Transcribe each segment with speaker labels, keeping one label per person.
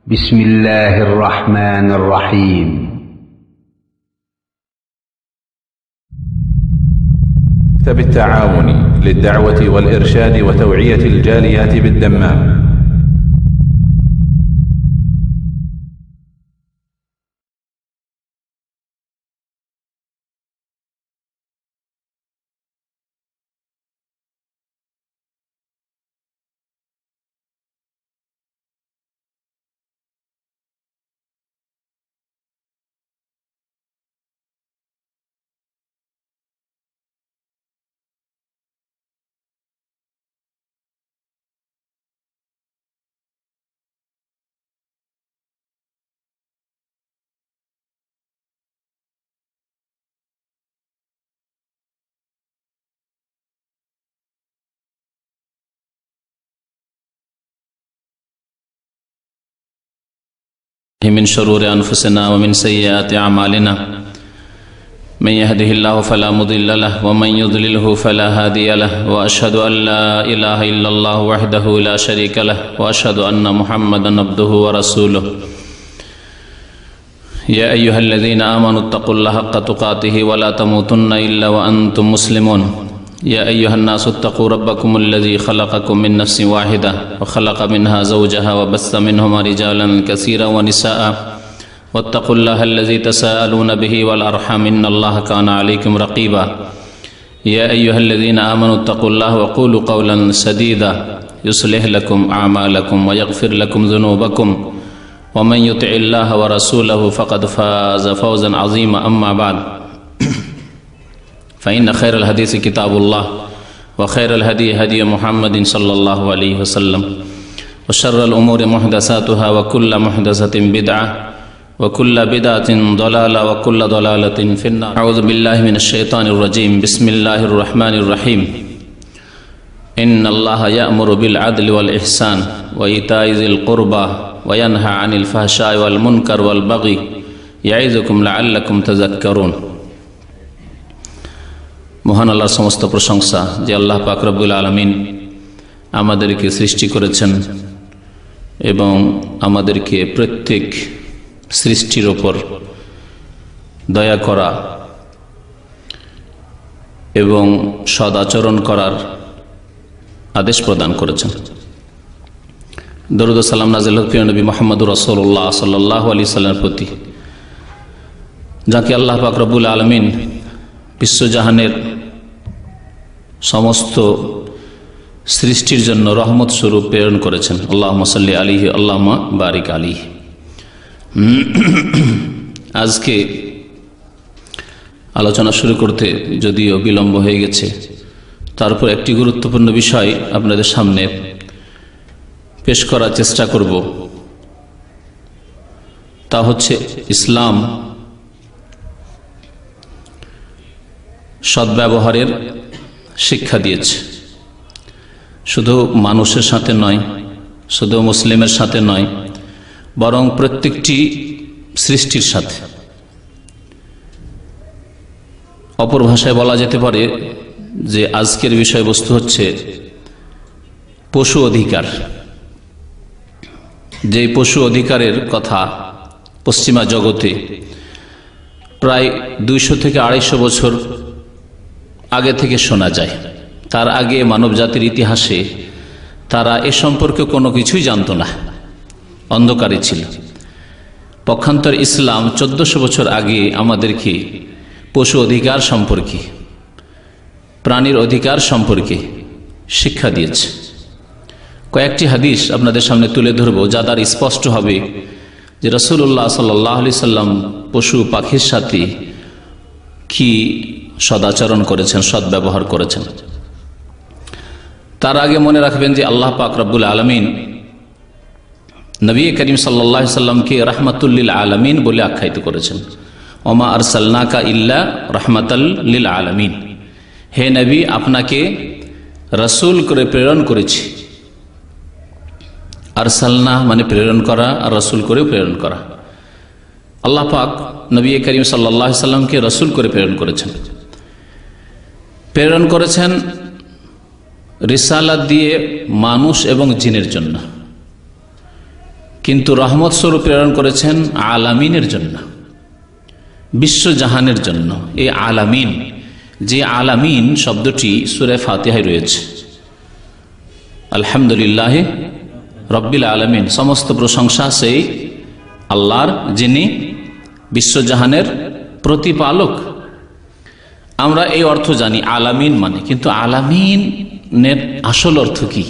Speaker 1: بسم الله الرحمن الرحيم
Speaker 2: مكتب التعاون للدعوة والإرشاد وتوعية الجاليات بالدمام.
Speaker 3: من شرور أنفسنا ومن سيئات أعمالنا من يهده الله فلا مضل له ومن يضلله فلا هادي له وأشهد أن لا إله إلا الله وحده لا شريك له وأشهد أن محمدا عبده ورسوله يا أيها الذين آمنوا اتقوا الله حق تقاته ولا تموتن إلا وأنتم مسلمون يا أيها الناس اتقوا ربكم الذي خلقكم من نفس واحدة وخلق منها زوجها وبث منهما رجالا كثيرا ونساء واتقوا الله الذي تساءلون به والأرحام إن الله كان عليكم رقيبا يا أيها الذين آمنوا اتقوا الله وقولوا قولا سديدا يصلح لكم أعمالكم ويغفر لكم ذنوبكم ومن يطع الله ورسوله فقد فاز فوزا عظيما أما بعد فإن خير الحديث كتاب الله وخير الهدي هدي محمد صلى الله عليه وسلم وشر الأمور محدثاتها وكل محدثة بدعة وكل بدعة ضلالة وكل ضلالة في النار. أعوذ بالله من الشيطان الرجيم. بسم الله الرحمن الرحيم. إن الله يأمر بالعدل والإحسان وإيتاء ذي القربى وينهى عن الفحشاء والمنكر والبغي يعظكم لعلكم تذكرون. মহান আল্লাহর সমস্ত প্রশংসা যে আল্লাহ পাক রব্বুল আলামিন আমাদেরকে সৃষ্টি করেছেন এবং আমাদেরকে প্রত্যেক সৃষ্টির ওপর দয়া করা এবং সদাচরণ করার আদেশ প্রদান করেছেন। দরুদ ও সালাম নাযিল হোক প্রিয় নবী মুহাম্মদুর রাসূলুল্লাহ সাল্লাল্লাহু আলাইহি সাল্লামের প্রতি, যাকে আল্লাহ পাক রব্বুল আলামিন বিশ্বজাহানের সমস্ত সৃষ্টির জন্য রহমত স্বরূপ প্রেরণ করেছেন। আল্লাহুম্মা সাল্লি আলাইহি আল্লাহুম্মা বারিক আলাইহি। আজকে আলোচনা শুরু করতে যদিও বিলম্ব হয়ে গেছে, তারপর একটি গুরুত্বপূর্ণ বিষয় আপনাদের সামনে পেশ করার চেষ্টা করব। তা হচ্ছে ইসলাম সদ্ব্যবহারের শিক্ষা দিয়েছে। শুধু মানুষের সাথে নয়, শুধু মুসলিমের সাথে নয়, বরং প্রত্যেকটি সৃষ্টির সাথে। অপর ভাষায় বলা যেতে পারে যে আজকের বিষয়বস্তু হচ্ছে পশু অধিকার। যে পশু অধিকারের কথা পশ্চিমা জগতে প্রায় 200 থেকে 250 বছর আগে থেকে শোনা যায়। তার আগে মানব জাতির ইতিহাসে তারা এ সম্পর্কে কোনো কিছুই জানত না, অন্ধকারে ছিল। পক্ষান্তর ইসলাম 1400 বছর আগে আমাদেরকে পশু অধিকার সম্পর্কে, প্রাণীর অধিকার সম্পর্কে শিক্ষা দিয়েছে। কয়েকটি হাদিস আপনাদের সামনে তুলে ধরব, যা দ্বারা স্পষ্ট হবে যে রাসূলুল্লাহ সাল্লাল্লাহু আলাইহি সাল্লাম পশু পাখির সাথে কি সদাচরণ করেছেন, সদ্ব্যবহার করেছেন। তার আগে মনে রাখবেন যে আল্লাহ পাক রব্বুল আলামিন নবী করিম সাল্লাল্লাহু আলাইহি সাল্লামকে রাহমাতুল লিল আলামিন বলে আখ্যায়িত করেছেন। ওমা আরসালনাকা ইল্লা রাহমাতাল লিল আলামিন। হে নবী, আপনাকে রাসূল করে প্রেরণ করেছি। আরসালনা মানে প্রেরণ করা, আর রাসূল করে প্রেরণ করা। আল্লাহ পাক নবী করিম সাল্লাল্লাহু আলাইহি সাল্লামকে রাসূল করে প্রেরণ করেছেন। প্রেরণ করেছেন রিসালাত দিয়ে মানুষ এবং জিনের জন্য। কিন্তু রহমত স্বরূপ প্রেরণ করেছেন আলামিনের জন্য, বিশ্বজাহানের জন্য। এই আলামিন, যে আলামিন শব্দটি সূরা ফাতিহায় রয়েছে, আলহামদুলিল্লাহ রব্বিল আলামিন, সমস্ত প্রশংসা সেই আল্লাহর যিনি বিশ্বজাহানের প্রতিপালক। আমরা এই অর্থ জানি আলামিন মানে, কিন্তু আলামিনের আসল অর্থ কি,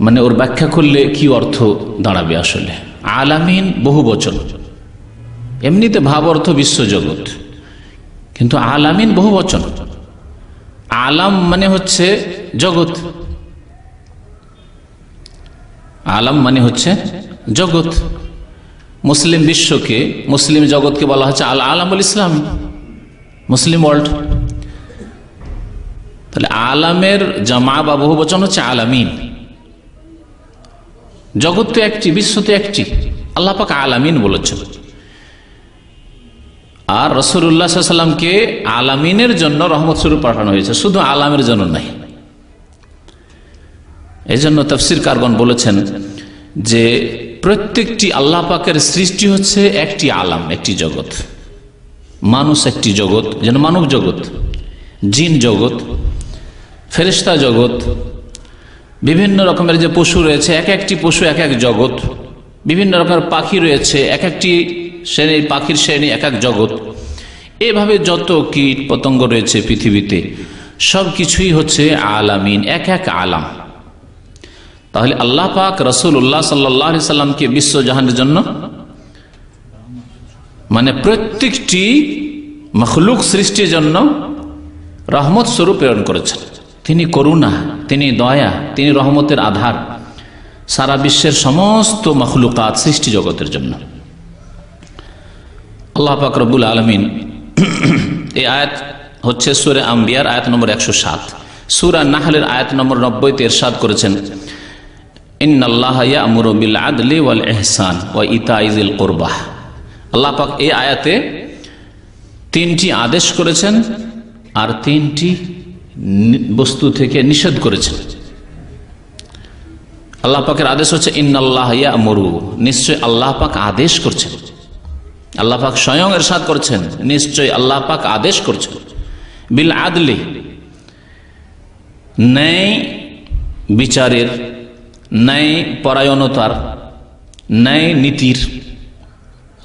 Speaker 3: মানে ওর ব্যাখ্যা করলে কি অর্থ দাঁড়াবে? আসলে আলামিন বহু বচন, এমনিতে ভাব অর্থ বিশ্বজগৎ, কিন্তু আলামিন বহু বচন। আলাম মানে হচ্ছে জগৎ, আলাম মানে হচ্ছে জগৎ। মুসলিম বিশ্বকে, মুসলিম জগৎকে বলা হচ্ছে আল আলামুল ইসলামী, মুসলিম ওয়ার্ল্ড। তাহলে আলামের জামা বা বহু বচন হচ্ছে আলামিন। জগৎ তো একটি, বিশ্ব তো একটি, আল্লাহ পাক আলামিন বলেছেন। আর রাসূলুল্লাহ সাল্লাল্লাহু আলাইহি ওয়াসাল্লামকে আলামিনের জন্য রহমত স্বরূপ পাঠানো হয়েছে, শুধু আলামের জন্য নাই। এই জন্য তাফসীরকারগণ বলেছেন যে প্রত্যেকটি আল্লাহ পাকের সৃষ্টি হচ্ছে একটি আলাম, একটি জগৎ। মানুষ একটি জগৎ, যেন মানব জগৎ, জিন জগৎ, ফেরেশতা জগৎ, বিভিন্ন রকমের যে পশু রয়েছে, এক একটি পশু এক এক জগৎ, বিভিন্ন রকমের পাখি রয়েছে, এক একটি শ্রেণী, পাখির শ্রেণী এক এক জগৎ। এভাবে যত কীট পতঙ্গ রয়েছে পৃথিবীতে, সব কিছুই হচ্ছে আলামিন, এক এক আলাম। তাহলে আল্লাহ পাক রাসূলুল্লাহ সাল্লাল্লাহু আলাইহি সাল্লামকে বিশ্বজাহানের জন্য, মানে প্রত্যেকটি মখলুক সৃষ্টির জন্য রহমত স্বরূপ প্রেরণ করেছেন। তিনি করুণা, তিনি দয়া, তিনি রহমতের আধার সারা বিশ্বের সমস্ত মখলুকাত সৃষ্টি জগতের জন্য। আল্লাহ পাক রব্বুল আলামিন এই আয়াত হচ্ছে সূরা আম্বিয়ার আয়াত নম্বর 107, সূরা নাহলের আয়াত নম্বর 90-তে ইরশাদ করেছেন, ইন্নাল্লাহা ইয়া'মুরু বিল আদলি ওয়াল ইহসান ওয়া ইতা'i যিল কুরবা। আল্লাহ পাক এই আয়াতে 3টি আদেশ করেছেন আর 3টি বস্তু থেকে নিষেধ করেছেন। আল্লাহ পাকের আদেশ হচ্ছে ইন্নাল্লাহা ইয়া'মুরু, নিশ্চয় আল্লাহ পাক আদেশ করছেন। আল্লাহ পাক স্বয়ং ইরশাদ করছেন, নিশ্চয় আল্লাহ পাক আদেশ করছেন, বিল আদলি, ন্যায় বিচারের, ন্যায় পরায়ণতার, ন্যায় নীতির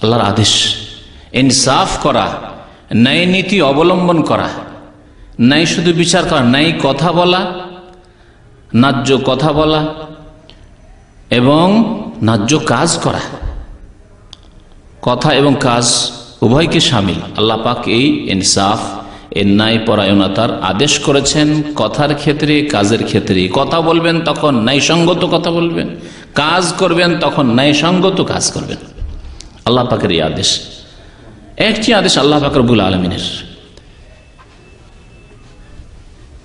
Speaker 3: আল্লাহর আদেশ। ইনসাফ করা, ন্যায় নীতি অবলম্বন করা, ন্যায় শুধু বিচার করা, ন্যায় কথা বলা, ন্যায্য কথা বলা এবং ন্যায্য কাজ করা। কথা এবং কাজ উভয়কে শামিল। আল্লাহ পাক এই ইনসাফ, এই ন্যায় পরায়ণতার আদেশ করেছেন কথার ক্ষেত্রে, কাজের ক্ষেত্রে। কথা বলবেন তখন ন্যায়সঙ্গত কথা বলবেন, কাজ করবেন তখন ন্যায়সঙ্গত কাজ করবেন। আল্লাহ পাকের এই আদেশ, একটি আদেশ আল্লাহ পাক রব্বুল আলামিনের,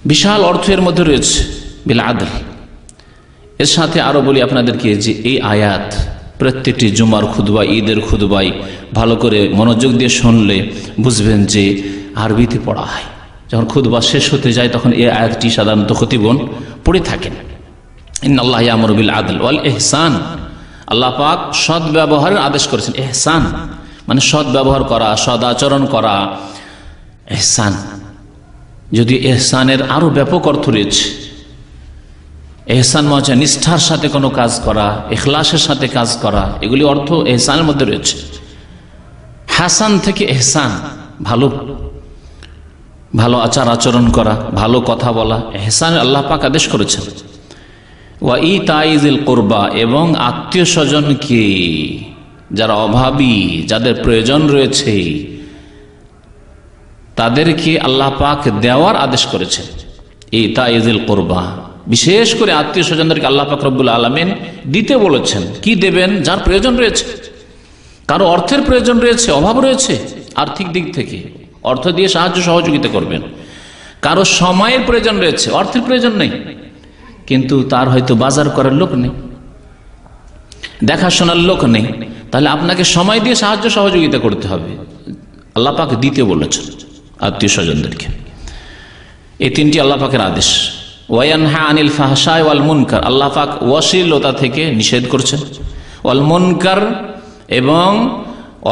Speaker 3: বিশাল অর্থের মধ্যে রয়েছে বিল আদল। এর সাথে আরো বলি আপনাদেরকে যে এই আয়াত প্রত্যেকটি জুমার খুতবা, ঈদের খুতবায় ভালো করে মনোযোগ দিয়ে শুনলে বুঝবেন যে আরবিতে পড়া হয়। যখন খুতবা শেষ হতে যায় তখন এই আয়াতটি সাধারণত খতিবগণ পড়ে থাকেন। ইন্নাল্লাহা ইয়া'মুরু বিল আদল ওয়াল ইহসান, আল্লাহ পাক সৎ ব্যবহারের আদেশ করেছেন। ইহসান মানে সৎ ব্যবহার করা, সদ আচরণ করা, ইহসান। যদি ইহসানের আরো ব্যাপক অর্থ রয়েছে। ইহসান মানে নিষ্ঠার সাথে কোনো কাজ করা, ইখলাসের সাথে কাজ করা, এগুলি অর্থ ইহসানের মধ্যে রয়েছে। হাসান থেকে ইহসান, ভালো ভালো আচার আচরণ করা, ভালো কথা বলা, ইহসান আল্লাহ পাক আদেশ করেছেন। ওয়া ইতা'i যিল কুরবা, এবং আত্মীয় স্বজনকে, যারা অভাবী, যাদের প্রয়োজন রয়েছে, তাদেরকে আল্লাহ পাক দেওয়ার আদেশ করেছেন। ইতা'i যিল কুরবা, বিশেষ করে আত্মীয় স্বজনদেরকে আল্লাহ পাক রব্বুল আলামিন দিতে বলেছেন। কি দেবেন? যার প্রয়োজন রয়েছে। কারো অর্থের প্রয়োজন রয়েছে, অভাব রয়েছে আর্থিক দিক থেকে, অর্থ দিয়ে সাহায্য সহযোগিতা করবেন। কারো সময়ের প্রয়োজন রয়েছে, অর্থের প্রয়োজন নেই, কিন্তু তার হয়তো বাজার করার লোক নেই, দেখাশোনার লোক নেই, তাহলে আপনাকে সময় দিয়ে সাহায্য সহযোগিতা করতে হবে। আল্লাহ পাক দিতে বলেছেন আত্মীয় স্বজনদেরকে। এই 3টি আল্লাহ পাকের আদেশ। ওয়ায়ানহা আনিল ফাহশায় ওয়াল মুনকার, আল্লাহ পাক অশ্লীলতা থেকে নিষেধ করছেন, ওয়াল মুনকার এবং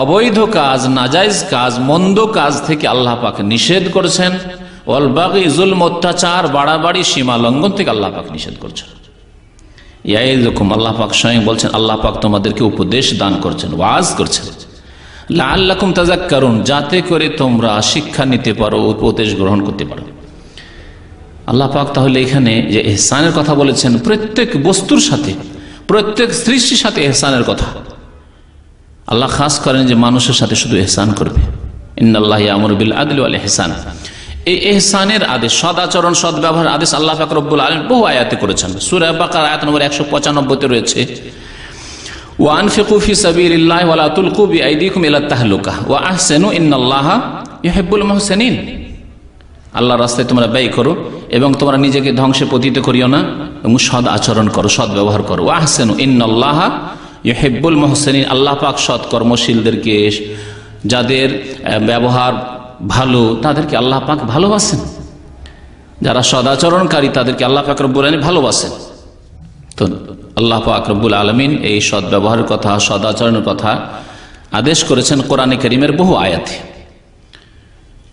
Speaker 3: অবৈধ কাজ, নাজায়েজ কাজ, মন্দ কাজ থেকে আল্লাহ পাক নিষেধ করছেন, ওয়াল বাগি জুলম, অত্যাচার, বাড়াবাড়ি, সীমা লঙ্ঘন থেকে আল্লাহ পাক নিষেধ করছেন। ইয়াইযুকুম, আল্লাহ পাক স্বয়ং বলছেন, আল্লাহ পাক তোমাদেরকে উপদেশ দান করছেন, ওয়াজ করছেন, লাআল্লাকুম তাযাক্কারুন, যাতে করে তোমরা শিক্ষা নিতে পারো, উপদেশ গ্রহণ করতে পারো। আল্লাহ পাক তাহলে এখানে যে ইহসানের কথা বলেছেন, প্রত্যেক বস্তুর সাথে, প্রত্যেক সৃষ্টির সাথে ইহসানের কথা আল্লাহ খাস করেন যে মানুষের সাথে শুধু ইহসান করবে। ইন্নাল্লাহা ইয়ামুরু বিল আদলি ওয়াল ইহসান, এই ইহসানের আদেশ, সদাচরণ, সদ্ব্যবহার আদেশ আল্লাহ পাক রব্বুল আলামিন বহু আয়াতে করেছেন। সূরা বাকারা আয়াত নম্বর 195 রয়েছে, ওয়া আনফিকু ফি সাবিলিল্লাহি ওয়া লা তুলকু বিআইদিকুম ইলা তাহলুকা ওয়া আহসিনু ইন্নাল্লাহা ইউহিব্বুল মুহসিনিন। আল্লাহর রাস্তায় তোমরা ব্যয় করো এবং তোমরা নিজেকে ধ্বংসে পতিত করিও না, এবং সদ আচরণ করো, সদ ব্যবহার করো। ওয়া আহসিনু ইন্নাল্লাহা ইউহিব্বুল মুহসিনিন, আল্লাহ পাক সৎ কর্মশীলদেরকে, যাদের ব্যবহার ভালো তাদেরকে আল্লাহ পাক ভালোবাসেন, যারা সদাচরণকারী তাদেরকে আল্লাহ পাক রব্বুল আলামিন ভালোবাসেন। তো আল্লাহ পাক রব্বুল আলামিন এই সৎ ব্যবহারের কথা, সদাচরণের কথা আদেশ করেছেন কোরআনে কারীমের বহু আয়াতে।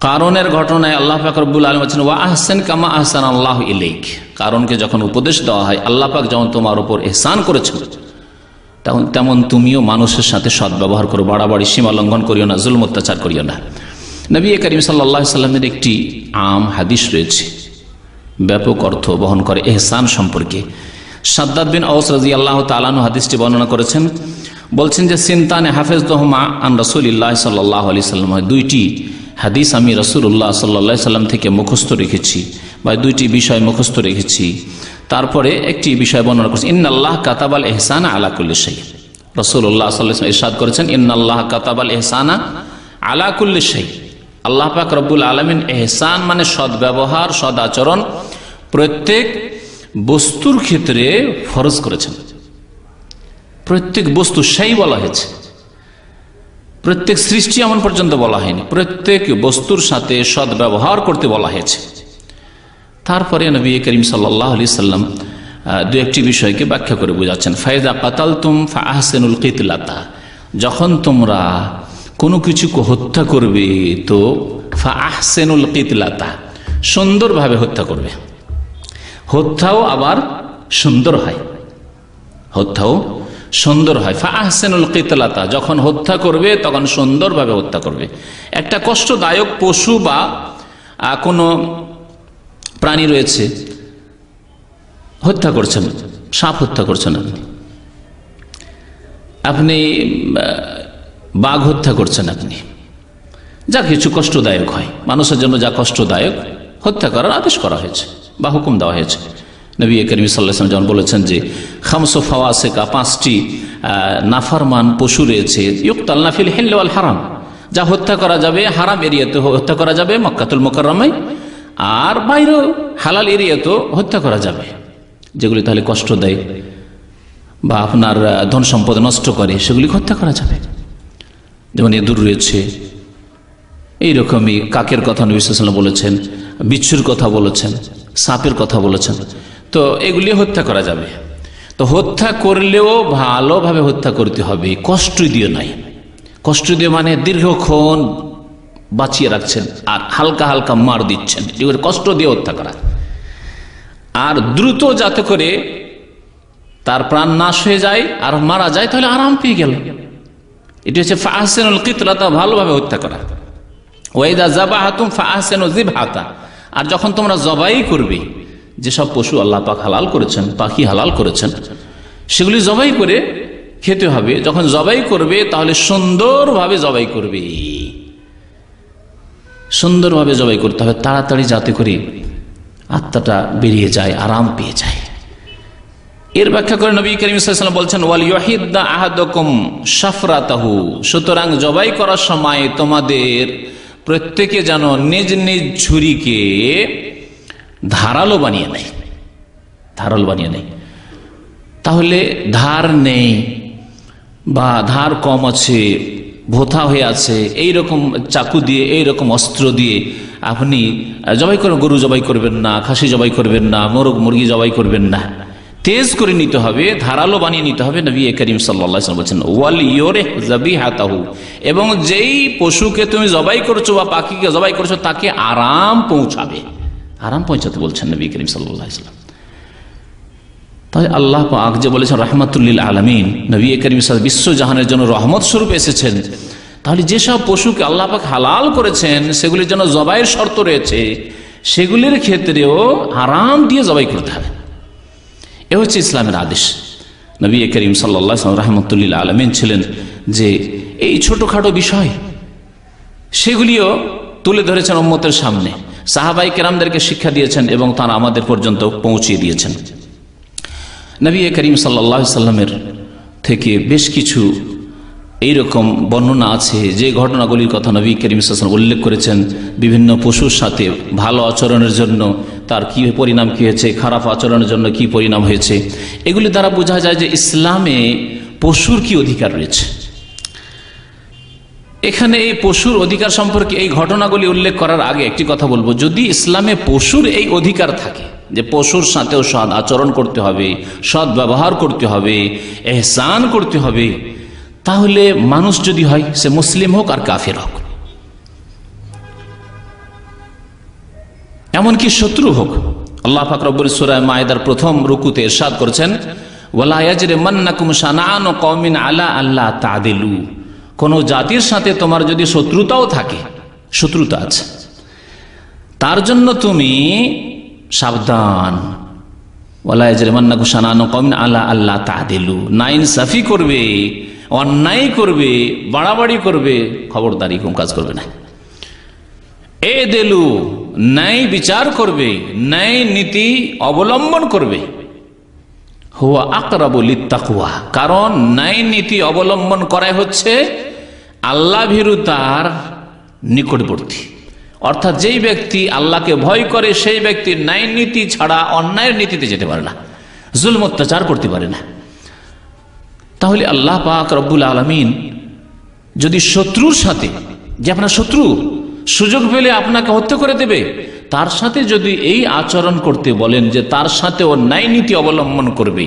Speaker 3: কারণের ঘটনায় আল্লাহ পাক রব্বুল আলামিন বলেছেন, ওয়া আহসিন কামা আহসানাল্লাহু ইলাইক, কারণকে যখন উপদেশ দেওয়া হয়, আল্লাহ পাক যেমন তোমার উপর ইহসান করেছেন তেমন তুমিও মানুষের সাথে সৎ ব্যবহার করো, বাড়াবাড়ি, সীমা লঙ্ঘন করিও না, জুলম অত্যাচার করিও না। নবী করিম সাল্লাল্লাহু আলাইহি সাল্লামের একটি আম হাদিস রয়েছে, ব্যাপক অর্থ বহন করে ইহসান সম্পর্কে। সাদ্দাদ বিন আওস রাদিয়াল্লাহু তাআলা আনহু হাদিসটি বর্ণনা করেছেন, বলছেন যে সিনতানে হাফিজতুহুমা আন রাসূলিল্লাহ সাল্লাল্লাহু আলাইহি সাল্লাম, দুইটি হাদিস আমি রাসূলুল্লাহ সাল্লাল্লাহু আলাইহি সাল্লাম থেকে মুখস্থ রেখেছি, বা দুইটি বিষয় মুখস্থ রেখেছি। তারপরে একটি বিষয় বর্ণনা করেছেন, ইন্নাল্লাহ কাতাবাল ইহসানা আলা কুল্লি শাই। রাসূলুল্লাহ সাল্লাল্লাহু আলাইহি ওয়াসাল্লাম ইরশাদ করেছেন, ইন্নাল্লাহ কাতাবাল ইহসানা আলা কুল্লি শাই। আল্লাহ পাক রব্বুল আলামিন ইহসান মানে সদ্ব্যবহার, সদাচরণ প্রত্যেক বস্তুর ক্ষেত্রে ফরজ করেছেন। প্রত্যেক বস্তু সেই বলা হয়েছে, প্রত্যেক সৃষ্টি এমন পর্যন্ত বলা হয়নি, প্রত্যেক বস্তুর সাথে সদ্ব্যবহার করতে বলা হয়েছে। তারপরে নবী করিম সাল্লাল্লাহু আলাইহি সাল্লাম দু একটি বিষয়কে ব্যাখ্যা করে বোঝাচ্ছেন। ফাইজা কাতালতুম ফাআহসিনুল কিতলাতা, যখন তোমরা কোনো কিছুকে হত্যা করবে তো ফাআহসিনুল কিতলাতা, সুন্দরভাবে হত্যা করবে। হত্যাও আবার সুন্দর হয়, হত্যাও সুন্দর হয়। ফাআহসিনুল কিতলাতা, যখন হত্যা করবে তখন সুন্দরভাবে হত্যা করবে। একটা কষ্টদায়ক পশু বা কোনো প্রাণী রয়েছে, হত্যা করছেন, সাপ হত্যা করছেন, আপনি বাঘ হত্যা করছেন, আপনি যা কিছু কষ্টদায়ক হয় মানুষের জন্য, যা কষ্টদায়ক হত্যা করার আদেশ করা হয়েছে বা হুকুম দেওয়া হয়েছে। নবী করিম সাল্লাল্লাহু আলাইহি ওয়াসাল্লাম যেমন বলেছেন যে খামসু ফাওয়াসিকা, পাঁচটি নাফরমান পশু রয়েছে, ইউকতালনা ফিল হিল ওয়াল হারাম, যা হত্যা করা যাবে হারাম এরিয়াতে হত্যা করা যাবে, মক্কাতুল মুকাররমায়, আর বাইরে হালাল এরিয়াতেও হত্যা করা যাবে। যেগুলি তাহলে কষ্ট দেয় বা আপনার ধন সম্পদ নষ্ট করে, সেগুলি হত্যা করা যাবে। যেমন ইঁদুর রয়েছে, এইরকমই কাকের কথা নবী সাল্লাল্লাহু আলাইহি ওয়াসাল্লাম বলেছেন, বিচ্ছুর কথা বলেছেন, সাপের কথা বলেছেন, তো এগুলি হত্যা করা যাবে। তো হত্যা করলেও ভালোভাবে হত্যা করতে হবে, কষ্ট দিয়ে নাই। কষ্ট দিয়ে মানে দীর্ঘক্ষণ বাঁচিয়ে রাখছেন আর হালকা হালকা মার দিচ্ছেন, কষ্ট দিয়ে হত্যা করা। আর দ্রুত যাতে করে তার প্রাণ নাশ হয়ে যায় আর মারা যায়, তাহলে আরাম পেয়ে গেল। এটি হচ্ছে ফাআহসিনুল কিতলাতা, ভালোভাবে হত্যা করা। ওয়াইদা যাবাহাতুম ফাআহসিনু যিবহাতা, আর যখন তোমরা জবাই করবে, যেসব পশু আল্লাহ পাক হালাল করেছেন, পাখি হালাল করেছেন, সেগুলি জবাই করে খেতে হবে। যখন জবাই করবে তাহলে সুন্দরভাবে জবাই করবে, সুন্দরভাবে জবাই করতে হবে, তাড়াতাড়ি যাতে করে আত্মাটা বেরিয়ে যায়, আরাম পেয়ে যায়। এর ব্যাখ্যা করে নবী করিম সাল্লাল্লাহু আলাইহি ওয়াসাল্লাম বলছেন, ওয়াল ইউহিদ্দা আহাদুকুম শাফরাতাহু, সুতরাং জবাই করার সময় তোমাদের প্রত্যেকে যেন নিজ নিজ ছুরিকে ধারালো বানিয়ে নেয়, ধারালো বানিয়ে নেয়। তাহলে ধার নেই বা ধার কম আছে, ভোথা হয়ে আছে, এই রকম চাকু দিয়ে, এই রকম অস্ত্র দিয়ে আপনি জবাই করবেন। গরু জবাই করবেন না, খাসি জবাই করবেন না, মোরগ মুরগি জবাই করবেন না, তেজ করে নিতে হবে, ধারালো বানিয়ে নিতে হবে। নবী করিম সাল্লাল্লাহু আলাইহি ওয়াসাল্লাম বলেছেন ওয়াল ইউরিহ যাবিহাতাহু, এবং যেই পশুকে তুমি জবাই করছো বা পাখিকে জবাই করছো তাকে আরাম পৌঁছাবে, আরাম পৌঁছাতে বলছেন নবী করিম সাল্লাল্লাহু আলাইহি ওয়াসাল্লাম। তাই আল্লাহ পাক যে বলেছেন রাহমাতুল লিল আলামিন, নবী করিম সাল্লাল্লাহু বিশ্ব জাহানের জন্য রহমত স্বরূপ এসেছেন, তাহলে যেসব পশুকে আল্লাহ পাক হালাল করেছেন সেগুলির জন্য জবাইয়ের শর্ত রয়েছে, সেগুলির ক্ষেত্রেও আরাম দিয়ে জবাই করতে হবে। এ হচ্ছে ইসলামের আদেশ। নবী করিম সাল্লাল্লাহু আলাইহি ওয়াসাল্লাম রাহমাতুল লিল আলামিন ছিলেন যে এই ছোটখাটো বিষয় সেগুলিও তুলে ধরেছেন উম্মতের সামনে, সাহাবাই কেরামদেরকে শিক্ষা দিয়েছেন এবং তারা আমাদের পর্যন্ত পৌঁছিয়ে দিয়েছেন। নবী করিম সাল্লাল্লাহু আলাইহি ওয়াসাল্লামের থেকে বেশ কিছু এইরকম বর্ণনা আছে যে ঘটনাগুলির কথা নবী করিম সাল্লাল্লাহু আলাইহি ওয়াসাল্লাম উল্লেখ করেছেন। বিভিন্ন পশুর সাথে ভালো আচরণের জন্য তার কি পরিণাম কি হয়েছে, খারাপ আচরণের জন্য কি পরিণাম হয়েছে, এগুলি দ্বারা বোঝা যায় যে ইসলামে পশুর কি অধিকার রয়েছে। এখানে এই পশুর অধিকার সম্পর্কে এই ঘটনাগুলি উল্লেখ করার আগে একটি কথা বলবো, যদি ইসলামে পশুর এই অধিকার থাকে যে পশুর সাথেও সৎ আচরণ করতে হবে, সৎ ব্যবহার করতে হবে, এহসান করতে হবে, তাহলে মানুষ যদি হয় সে মুসলিম হোক আর কাফের হোক, এমনকি শত্রু হোক, আল্লাহ পাক রব্বুল সূরা মায়েদার প্রথম রুকুতে ইরশাদ করেছেন ওয়ালা ইয়াজরিমান্নাকুম শানাআনু কওমিন আলা আল্লা তা'দিলু, কোন জাতির সাথে তোমার যদি শত্রুতাও থাকে, শত্রুতা আছে, তার জন্য তুমি সাবধান। ওয়ালা ইয়াজরিমান্নাকুম শানাআনু কওমিন আলা আল্লা তা'দিলু, নাইনসাফি করবে, অন্যায় করবে, বাড়াবাড়ি করবে, খবরদারি কোন কাজ করবে না। এ দেলু, ন্যায় বিচার করবে, ন্যায় নীতি অবলম্বন করবে। হুয়া আকরাবু লিত্তাকওয়া, কারণ ন্যায় নীতি অবলম্বন করাই হচ্ছে আল্লাহ ভীরুতার নিকটবর্তী। অর্থাৎ যেই ব্যক্তি আল্লাহকে ভয় করে সেই ব্যক্তি ন্যায় নীতি ছাড়া অন্যায়ের নীতিতে যেতে পারে না, জুলম অত্যাচার করতে পারে না। তাহলে আল্লাহ পাক রব্বুল আলামিন যদি শত্রুর সাথে, যে আপনার শত্রু সুযোগ পেলে আপনাকে হত্যা করে দেবে, তার সাথে যদি এই আচরণ করতে বলেন যে তার সাথে ও ন্যায় নীতি অবলম্বন করবে,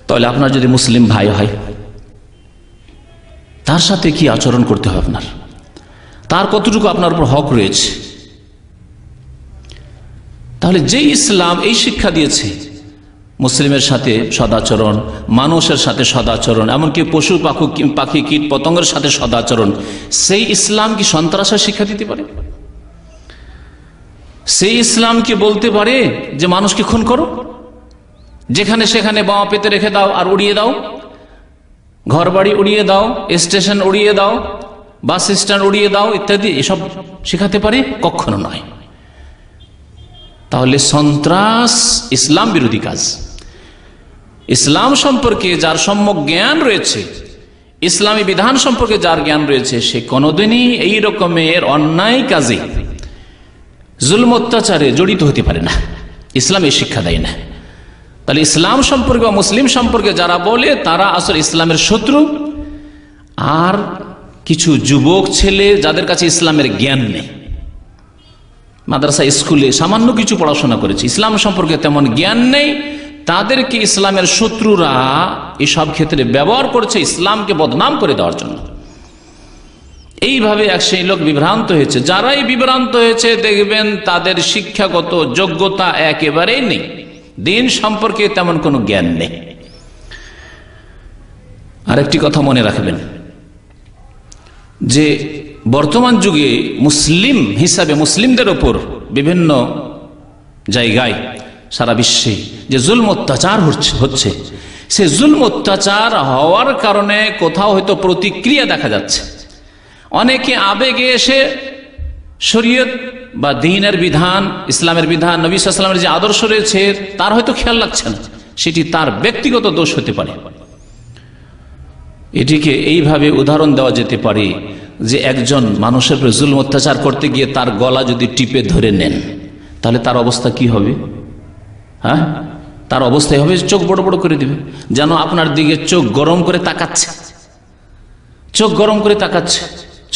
Speaker 3: তাহলে আপনার যদি মুসলিম ভাই হয় তার সাথে কি আচরণ করতে হবে, আপনার তার কতটুকু আপনার উপর হক রয়েছে। তাহলে যে ইসলাম এই শিক্ষা দিয়েছে মুসলিমের সাথে সদাচরণ, মানুষের সাথে সদাচরণ, এমনকি পশু পাখি কীট পতঙ্গের সাথে সদাচরণ, সেই ইসলাম কি সন্ত্রাসের শিক্ষা দিতে পারে? সেই ইসলাম কি বলতে পারে যে মানুষকে খুন করো, যেখানে সেখানে বাঁ পেতে রেখে দাও আর উড়িয়ে দাও, ঘর বাড়ি উড়িয়ে দাও, স্টেশন উড়িয়ে দাও, বাস স্ট্যান্ড উড়িয়ে দাও ইত্যাদি, এসব শেখাতে পারে? কখনো নয়। তাহলে সন্ত্রাস ইসলাম বিরোধী কাজ। ইসলাম সম্পর্কে যার সম্যক জ্ঞান রয়েছে, ইসলামী বিধান সম্পর্কে যার জ্ঞান রয়েছে, সে কোনোদিনই এই রকমের অন্যায় কাজে, জুলম অত্যাচারে জড়িত হতে পারে না। ইসলাম এই শিক্ষা দেয় না। তাহলে ইসলাম সম্পর্কে বা মুসলিম সম্পর্কে যারা বলে তারা আসলে ইসলামের শত্রু। আর কিছু যুবক ছেলে যাদের কাছে ইসলামের জ্ঞান নেই, মাদ্রাসা স্কুলে সামান্য কিছু পড়াশোনা করেছে, ইসলাম সম্পর্কে তেমন জ্ঞান নেই, তাদেরকে ইসলামের শত্রুরা এসব ক্ষেত্রে ব্যবহার করছে ইসলামকে বদনাম করে দেওয়ার জন্য। এইভাবে এক সেই লোক বিভ্রান্ত হয়েছে। যারাই বিভ্রান্ত হয়েছে দেখবেন তাদের শিক্ষাগত যোগ্যতা একেবারেই নেই, দিন সম্পর্কে তেমন কোনো জ্ঞান নেই। আরেকটি কথা মনে রাখবেন যে বর্তমান যুগে মুসলিম হিসাবে মুসলিমদের ওপর বিভিন্ন জায়গায় সারা বিশ্বে যে জুলম অত্যাচার হচ্ছে, সে জুলম অত্যাচার হওয়ার কারণে কোথাও হয়তো প্রতিক্রিয়া দেখা যাচ্ছে। অনেকে আবেগে এসে শরীয়ত বা দ্বীনের বিধান, ইসলামের বিধান, নবী সাল্লাল্লাহু আলাইহি ওয়াসাল্লামের যে আদর্শ রয়েছে তার হয়তো খেয়াল রাখছে না, সেটি তার ব্যক্তিগত দোষ হতে পারে। এটিকে এইভাবে উদাহরণ দেওয়া যেতে পারে যে একজন মানুষের উপর জুলম অত্যাচার করতে গিয়ে তার গলা যদি টিপে ধরে নেন, তাহলে তার অবস্থা কি হবে? হ্যাঁ, তার অবস্থায় হবে চোখ বড় বড় করে দিবে, যেন আপনার দিকে চোখ গরম করে তাকাচ্ছে। চোখ গরম করে তাকাচ্ছে,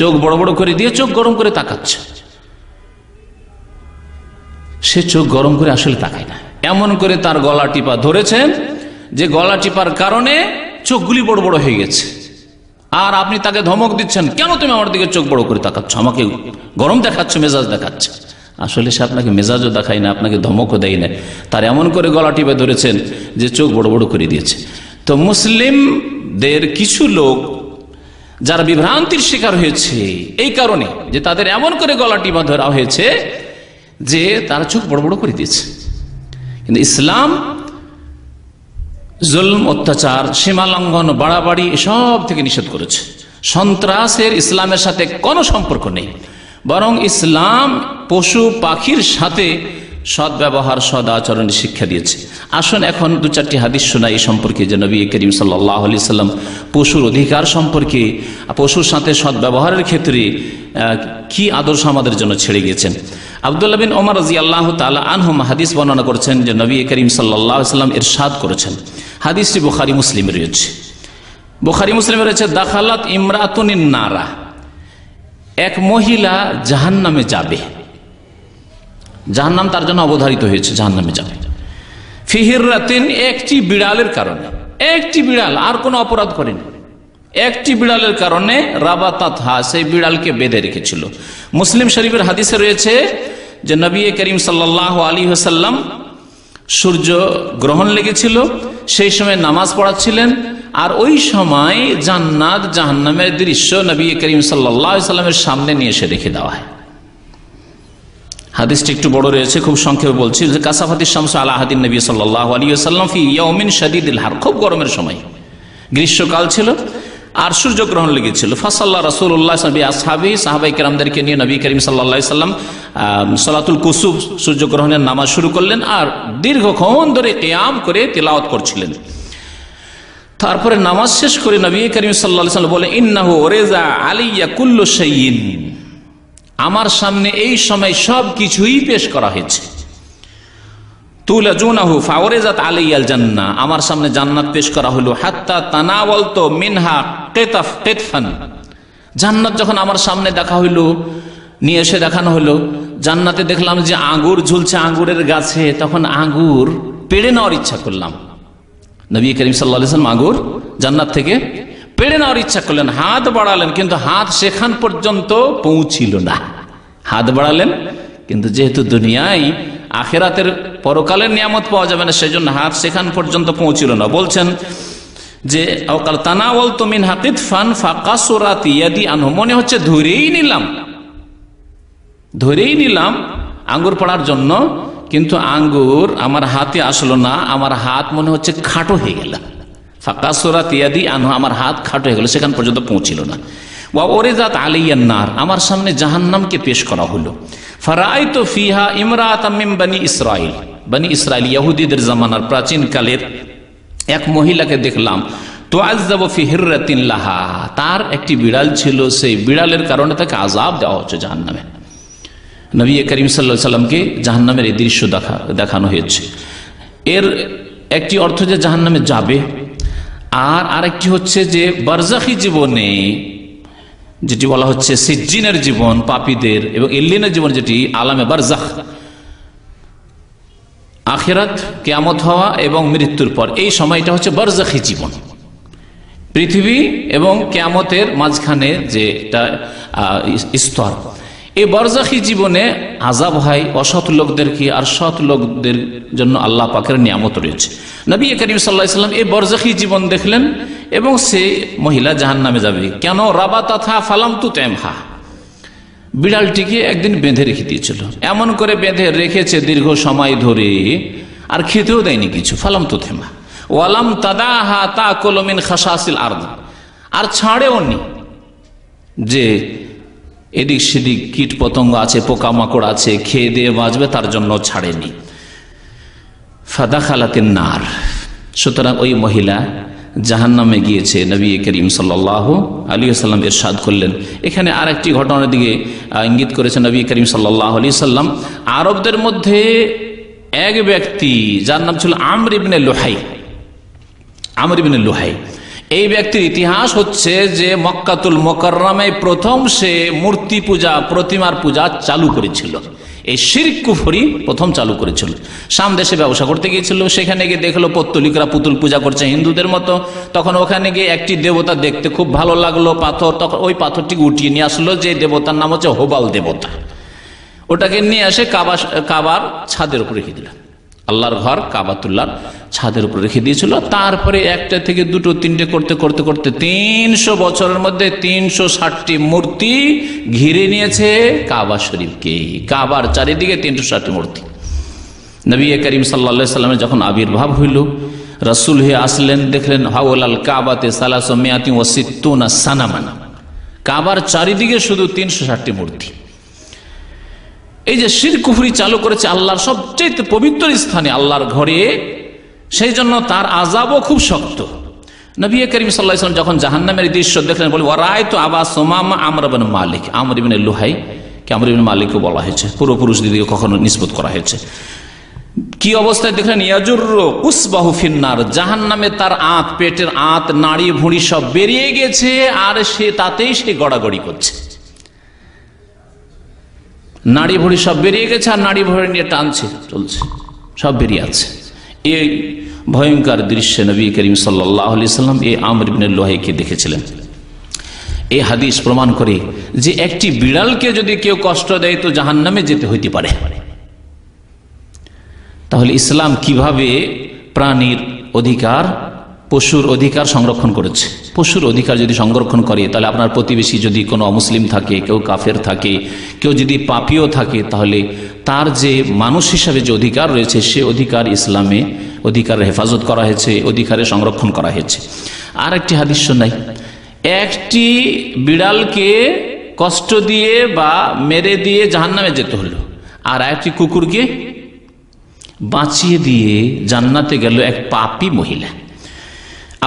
Speaker 3: চোখ বড় বড় করে দিয়ে চোখ গরম করে তাকাচ্ছে। সে চোখ গরম করে আসলে তাকায় না, এমন করে তার গলা টিপা ধরেছেন যে গলা টিপার কারণে চোখগুলি বড় বড় হয়ে গেছে। আর আপনি তাকে ধমক দিচ্ছেন, কেন তুমি আমার দিকে চোখ বড় করে তাকাচ্ছ, আমাকে গরম দেখাচ্ছ, মেজাজ দেখাচ্ছে। আসলে সে আপনাকে মেজাজও দেখায় না, আপনাকে ধমকও দেয় না, তার এমন করে গলা টিপে ধরেছেন যে চোখ বড় বড় করে দিয়েছে। তো মুসলিমদের কিছু লোক যারা বিভ্রান্তির শিকার হয়েছে এই কারণে যে তাদের এমন করে গলা টিপা ধরা হয়েছে যে তারা চোখ বড় বড় করে দিয়েছে। কিন্তু ইসলাম জুলম, অত্যাচার, সীমা লঙ্ঘন, বাড়াবাড়ি এসব থেকে নিষেধ করেছে। সন্ত্রাসের ইসলামের সাথে কোনো সম্পর্ক নেই, বরং ইসলাম পশু পাখির সাথে সৎ ব্যবহার, সদ আচরণের শিক্ষা দিয়েছে। আসুন এখন দু চারটি হাদিস শোনাই এই সম্পর্কে, যে নবী করিম সাল্লাল্লাহু আলাইহি সাল্লাম পশুর অধিকার সম্পর্কে, পশুর সাথে সৎ ব্যবহারের ক্ষেত্রে কি আদর্শ আমাদের জন্য ছেড়ে গিয়েছেন। আব্দুল্লাহ বিন ওমর রাদিয়াল্লাহু তাআলা আনহুম হাদিস বর্ণনা করেছেন যে নবী করিম সাল্লাল্লাহু আলাইহি সাল্লাম ইরশাদ করেছেন, হাদিসটি বুখারী মুসলিমে রয়েছে। বুখারী মুসলিমে রয়েছে, দাখালাত ইমরাতুনিন নারা, এক মহিলা জাহান্নামে যাবে, জাহান্নাম তার জন্য অবধারিত হয়েছে, জাহান্নামে যাবে। ফিহিরাতিন, একটি বিড়ালের কারণে, একটি বিড়াল, আর কোনো অপরাধ করেনি, একটি বিড়ালের কারণে রাবাতাতহা, সেই বিড়ালকে বেঁধে রেখেছিল। মুসলিম শরীফের হাদিসে রয়েছে যে নবী করিম সাল্লাল্লাহু আলাইহি ওয়াসাল্লাম সূর্য গ্রহণ লেগেছিল, সেই সময় নামাজ পড়াচ্ছিলেন, আর ওই সময় জান্নাত জাহান্নামের দৃশ্য নবী করিম সাল্লাল্লাহু আলাইহি ওয়াসাল্লামের সামনে নিয়ে এসে রেখে দেওয়া হয়। হাদিসটি একটু বড় রয়েছে, খুব সংক্ষেপে বলছি যে কাসাফাতিশ শামসু আলা আহাদিন নবী সাল্লাল্লাহু আলাইহি ওয়াসাল্লাম ফি ইয়াউমিন শাদীদিল হার, খুব গরমের সময়, গ্রীষ্মকাল ছিল আর সূর্যগ্রহণ লেগেছিল। ফাসাল্লা রাসূলুল্লাহ আসহাবিহি, সাহাবায়ে কেরামদেরকে নিয়ে নবী করিম সাল্লাল্লাহু আলাইহি ওয়াসাল্লাম সালাতুল কুসুফ, সূর্যগ্রহণের নামাজ শুরু করলেন আর দীর্ঘক্ষণ ধরে কিয়াম করে তিলাওয়াত করছিলেন। তারপরে নামাজ শেষ করে নবী করিম সাল্লাল্লাহু আলাইহি ওয়াসাল্লাম বলে, ইন্নাহু ওয়ারিজা আলাইয়া কুল্লু শাইইন, আমার সামনে এই সময় সব কিছুই পেশ করা হয়েছে। তুলাজুনাহু ফাওরিজাত আলাইয়াল জান্নাহ, আমার সামনে জান্নাত পেশ করা হলো। হাত্তা তানাওয়ালতু মিনহা কিতফান, জান্নাত যখন আমার সামনে দেখা হইলো, নিয়ে এসে দেখানো হলো, জান্নাতে দেখলাম যে আঙ্গুর ঝুলছে আঙ্গুরের গাছে, তখন আঙ্গুর পেড়ে নেওয়ার ইচ্ছা করলাম। নবী করিম সাল্লাল্লাহু আলাইহি ওয়াসাল্লাম আঙ্গুর জান্নাত থেকে পেড়ে নেওয়ার ইচ্ছা করলেন, হাত বাড়ালেন, কিন্তু হাত সেখান পর্যন্ত পৌঁছিল না। হাত বাড়ালেন, কিন্তু যেহেতু দুনিয়ায় আখিরাতের পরকালের নিয়ামত পাওয়া যাবে না, সেজন্য হাত সেখান পর্যন্ত পৌঁছিল না। বলছেন যে আওকাল তানাওয়ালতু মিনহা কিতফান ফাকাসুরাত ইয়াদি আনহু, মনে হচ্ছে ধরেই নিলাম আঙ্গুর পড়ার জন্য, কিন্তু আঙ্গুর আমার হাতে আসলো না, আমার হাত মনে হচ্ছে খাটো হয়ে গেল। ফাকাসুরাত ইয়াদি আনহু, আমার হাত খাটো হয়ে গেল, সেখান পর্যন্ত পৌঁছিল না। ওয়া ওরিজাত আলাইয়ান নার, আমার সামনে জাহান্নামকে পেশ করা হলো। ফারাআইতু ফিহা ইমরাআতাম মিন বনি ইসরাইল, বনি ইসরাইল ইহুদিদের জামানার প্রাচীন কালের এক মহিলাকে দেখলাম। তুআযাবু ফি হিররাতিন লাহা, তার একটি বিড়াল ছিল, সেই বিড়ালের কারণে তাকে আযাব দেওয়া হচ্ছে জাহান্নামে। নবী করিম সাল্লাল্লাহু আলাইহি ওয়াসাল্লামকে জাহান্নামের এই দৃশ্য দেখানো হয়েছে। এর একটি অর্থ যে জাহান্নামে যাবে, আর আরেকটি হচ্ছে যে বারজাখী জীবনে যেটি বলা হচ্ছে সিজ্জিনের জীবন পাপীদের, এবং ইল্লিনের জীবন যেটি আলামে বারজাখ, আখিরাত, কিয়ামত হওয়া এবং মৃত্যুর পর, এই সময়টা হচ্ছে বারজাখী জীবন। পৃথিবী এবং কিয়ামতের মাঝখানে যে স্তর, এই বারজাখী জীবনে আযাব হয় অসৎ লোকদেরকে, আর সৎ লোকদের জন্য আল্লাহ পাকের নিয়ামত রয়েছে। নবী করিম সাল্লাল্লাহু আলাইহি ওয়াসাল্লাম এই বারজাখী জীবন দেখলেন, এবং সে মহিলা জাহান্নামে যাবে। কেন? রাবাতাথা ফালাম তুতএমহা, বিড়ালটিকে একদিন বেঁধে রেখে দিয়েছিল, এমন করে বেঁধে রেখেছে দীর্ঘ সময় ধরে, আর খেতেও দেয়নি কিছু। ফালাম তুতএমহা ওয়ালাম তাদাহা তাকুলু মিন খাসাসিল আরদ, আর ছাড়েও নি, যে এদিক সেদিক কীট পতঙ্গ আছে, পোকামাকড় আছে, খেয়ে দিয়ে বাঁচবে, তার জন্য ছাড়েনি। ফাদাখালাতিন নার, সুতরাং ওই মহিলা জাহান্নামে গিয়েছে। নবী করিম সাল্লাল্লাহু আলাইহি ওয়াসাল্লাম ইরশাদ করলেন। এখানে আরেকটি ঘটনার দিকে ইঙ্গিত করেছেন নবী করিম সাল্লাল্লাহু আলাইহি ওয়াসাল্লাম। আরবদের মধ্যে এক ব্যক্তি যার নাম ছিল আমর ইবনে লুহাই, আমর ইবনে লুহাই, এই ব্যক্তির ইতিহাস হচ্ছে যে মক্কাতুল মুকাররমায় প্রথম সে মূর্তি পূজা, প্রতিমার পূজা চালু করেছিল। এই শিরক কুফরি প্রথম চালু করেছিল। শাম দেশে ব্যবসা করতে গিয়েছিল, সেখানে গিয়ে দেখলো পত্তলিকরা পুতুল পূজা করছে হিন্দুদের মতো। তখন ওখানে গিয়ে একটি দেবতা দেখতে খুব ভালো লাগলো, পাথর। তখন ওই পাথরটিকে উঠিয়ে নিয়ে আসলো, যে দেবতার নাম হচ্ছে হোবাল দেবতা। ওটাকে নিয়ে এসে কাবার ছাদের উপর রেখে দিল। আল্লাহর ঘর কাবাতুল্লাহর ছাদের উপর রেখে দিয়েছিল। তারপরে একটা থেকে দুটো তিনটে করতে করতে করতে 300 বছরের মধ্যে 360টি মূর্তি ঘিরে নিয়েছে কাবা শরীফকে। কাবার চারিদিকে 360টি মূর্তি। নবী করিম সাল্লাল্লাহু আলাইহি সাল্লামের যখন আবির্ভাব হইল, রাসূল হয়ে আসলেন, দেখলেন হাওলাল কাবাতে 360 সানামান, কাবার চারিদিকে শুধু 360টি মূর্তি। এই যে শিরক কুফরি চালু করেছে আল্লাহর সবচেয়ে পবিত্র স্থানে, আল্লাহর ঘরে, সেই জন্য তার আযাবও খুব শক্ত। নবী করিম সাল্লাল্লাহু আলাইহি ওয়াসাল্লাম যখন জাহান্নামের দৃশ্য দেখলেন, বলে ওয়ারাইতু আবা সুমামা আমর ইবনে মালিক, আমর ইবনে লুহাই, কে আমর ইবনে মালিকও বলা হয়েছে, পূর্বপুরুষ দিকে কখনো নিসবত করা হয়েছে। কি অবস্থায় দেখলেন? ইয়াজুরু উসবাহু ফিন্নার, জাহান্নামে তার আঁত, পেটের আঁত, নাড়ি ভুঁড়ি সব বেরিয়ে গেছে, আর সে তাতেই সে গড়াগড়ি করছে। নাড়ি ভুঁড়ি সব বেরিয়ে গেছে, আর নাড়ি ভুঁড়ি নিয়ে টানছে, চলছে, সব বেরিয়ে আছে। এই ভয়ঙ্কর দৃশ্যে নবী করিম সাল্লাল্লাহু আলাইহি সাল্লাম এই আমর ইবনে লুহাইকে দেখেছিলেন। এই হাদিস প্রমাণ করে যে একটি বিড়ালকে যদি কেউ কষ্ট দেয় তো জাহান্নামে যেতে হইতে পারে। তাহলে ইসলাম কিভাবে প্রাণীর অধিকার, পশুর অধিকার সংরক্ষণ করেছে? পশুর অধিকার যদি সংরক্ষণ করে, তাহলে আপনার প্রতিবেশী যদি কোনো অমুসলিম থাকে, কেউ কাফের থাকে, কেউ যদি পাপীও থাকে, তাহলে তার যে মানুষ হিসাবে যে অধিকার রয়েছে, সে অধিকার ইসলামে অধিকারের হেফাজত করা হয়েছে, অধিকারের সংরক্ষণ করা হয়েছে। আর একটি হাদিস শোনাই, একটি বিড়ালকে কষ্ট দিয়ে বা মেরে দিয়ে জাহান্নামে যেতে হলো, আর একটি কুকুরকে বাঁচিয়ে দিয়ে জান্নাতে গেল এক পাপী মহিলা।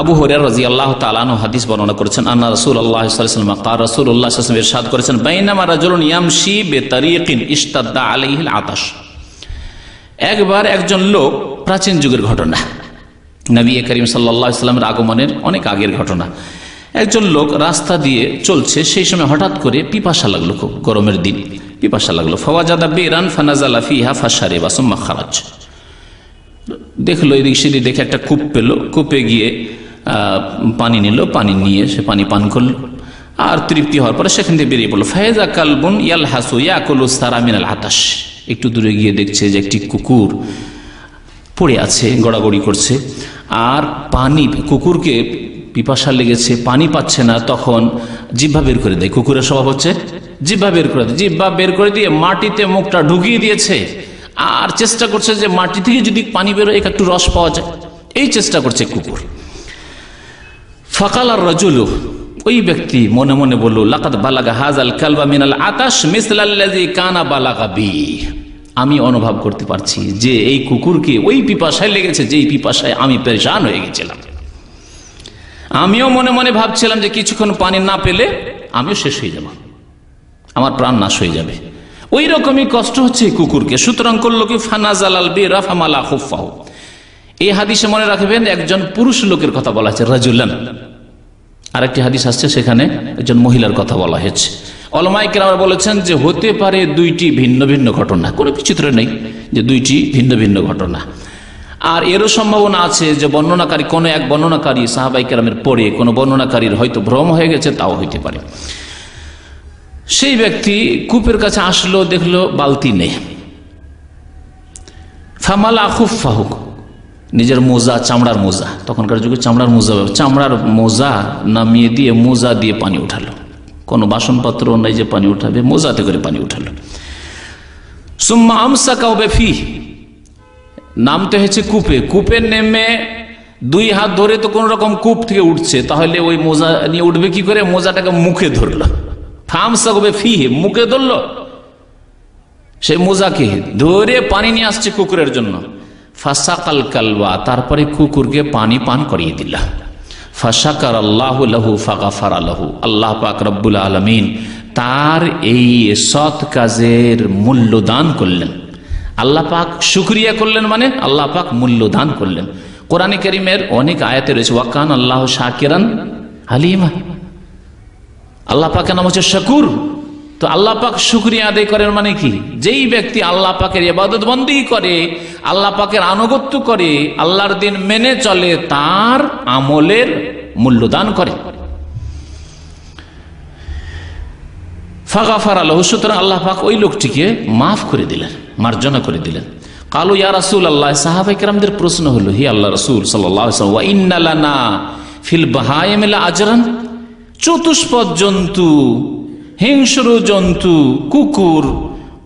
Speaker 3: আবু হুরায়রা রাদিয়াল্লাহু তাআলা আনহু হাদিস বর্ণনা করেছেন, আন্না রাসূলুল্লাহ সাল্লাল্লাহু আলাইহি ওয়াসাল্লাম ক্বাল, রাসূলুল্লাহ সাল্লাল্লাহু আলাইহি ওয়াসাল্লাম ইরশাদ করেছেন, বাইনামা রাজুলুন ইয়ামশি বিতারিকিন ইশতাদ্দা আলাইহিল আতাশ। একবার একজন লোক, প্রাচীন যুগের ঘটনা, নবী করিম সাল্লাল্লাহু আলাইহি ওয়াসাল্লামের আগমনের অনেক আগের ঘটনা। একজন লোক রাস্তা দিয়ে চলছে, সেই সময় হঠাৎ করে পিপাসা লাগলো, খুব গরমের দিন পিপাসা লাগলো। ফাওয়াজাদা বিরান ফানাজালা ফিহা ফাশারিবা সুম্মা খারাজ। দেখলো এদিক সেদিক, দেখে একটা কূপ পেল, কূপে গিয়ে পানি নিল, পানি নিয়ে সে পানি পান করল, আর তৃপ্তি হওয়ার পরে সেখান থেকে বেরিয়ে পড়লো। ফায়জা কালবুন ইয়ালহাসু ইয়াকুলু সারা মিনাল আতাশ। একটু দূরে গিয়ে দেখছে যে একটি কুকুর পড়ে আছে, গড়াগড়ি করছে, আর পানি, কুকুরকে পিপাসা লেগেছে, পানি পাচ্ছে না, তখন জিহ্বা বের করে দেয়। কুকুরের স্বভাব হচ্ছে জিহ্বা বের করে দেয়। জিহ্বা বের করে দিয়ে মাটিতে মুখটা ঢুকিয়ে দিয়েছে, আর চেষ্টা করছে যে মাটি থেকে যদি পানি বেরোয় একটু রস পাওয়া যায়, এই চেষ্টা করছে কুকুর। ফাকাল আর রাজুলু, ওই ব্যক্তি মনে মনে বলল, লাকাদ বালাগা হাযাল কালবা মিনাল আতাশ মিসলাল্লাযী কানা বালাগা বি। আমি অনুভব করতে পারছি যে এই কুকুরকে ওই পিপাসায় লেগেছে, যেই পিপাসায় আমি পেরেশান হয়ে গেছিলাম। আমিও মনে মনে ভাবছিলাম যে কিছুক্ষণ পানি না পেলে আমিও শেষ হয়ে যাব, আমার প্রাণ নাশ হয়ে যাবে। ওই রকমই কষ্ট হচ্ছে কুকুরকে। সুতরাং করলো কি, ফানাজালাল বিরা ফামালা খুফাহু। এই হাদিসে মনে রাখবেন একজন পুরুষ লোকের কথা বলা হয়েছে, রাজুলান। আরেকটি হাদিস আসছে, সেখানে একজন মহিলার কথা বলা হয়েছে। উলামায়ে কেরাম বলেছেন যে হতে পারে দুইটি ভিন্ন ভিন্ন ঘটনা, কোনো বিচিত্র নেই যে দুইটি ভিন্ন ভিন্ন ঘটনা। আর এরও সম্ভাবনা আছে যে বর্ণনাকারী, কোনো এক বর্ণনাকারী সাহাবায়ে কেরামের পরে কোনো বর্ণনাকারীর হয়তো ভ্রম হয়ে গেছে, তাও হইতে পারে। সেই ব্যক্তি কূপের কাছে আসলো, দেখলো বালতি নেই। ফামালা খুফাহু, নিজের মোজা, চামড়ার মোজা, তখনকার যুগে চামড়ার মোজা, চামড়ার মোজা নামিয়ে দিয়ে মোজা দিয়ে পানি উঠালো। কোনো বাসনপত্র নাই যে পানি উঠাবে, মোজাতে করে পানি উঠালো। সুম্মা আমসাকা বিফি, নামতে হয়েছে কূপে। কূপে নেমে দুই হাত ধরে তো কোন রকম কূপ থেকে উঠছে, তাহলে ওই মোজা নিয়ে উঠবে কি করে? মোজাটাকে মুখে ধরলো, ফামসাকা ফিহি, মুখে ধরলো সেই মোজাকে ধরে পানি নিয়ে আসছে কুকুরের জন্য। ফাসাকাল কালবা, তারপরে কুকুরকে পানি পান করিয়ে দিল। ফাশাকার আল্লাহু লাহু ফাগাফারা লাহু, আল্লাহ পাক রব্বুল আলামিন তার এই সৎ কাজের মূল্য দান করলেন। আল্লাহ পাক শুকরিয়া করলেন, মানে আল্লাহ পাক মূল্য দান করলেন। কোরআনে কারীমের অনেক আয়াতে রয়েছে ওয়াকান আল্লাহ শাকিরান হালিমা, আল্লাহ পাকের নাম হচ্ছে শাকুর। তো আল্লাহ পাক শুকরিয়া আদায় করেন মানে কি? যেই ব্যক্তি আল্লাহ পাকের ইবাদত বন্দেগী করে, আল্লাহ পাকের আনুগত্য করে, আল্লাহর দিন মেনে চলে, তার আমলের মূল্যদান করে। ফাগাফার আল্লাহ, সুতরাং আল্লাহ পাক ওই লোকটিকে মাফ করে দিলেন, মার্জনা করে দিলেন। কালু ইয়া রাসূলুল্লাহ, সাহাবায়ে কেরামদের প্রশ্ন হলো, হে আল্লাহ রাসূল সাল্লাল্লাহু আলাইহি ওয়াসাল্লাম, ওয়া ইন্না লানা ফিল বাহাইম লা আজরান, চতুষ্পদ জন্তু, হিংস্র জন্তু, কুকুর,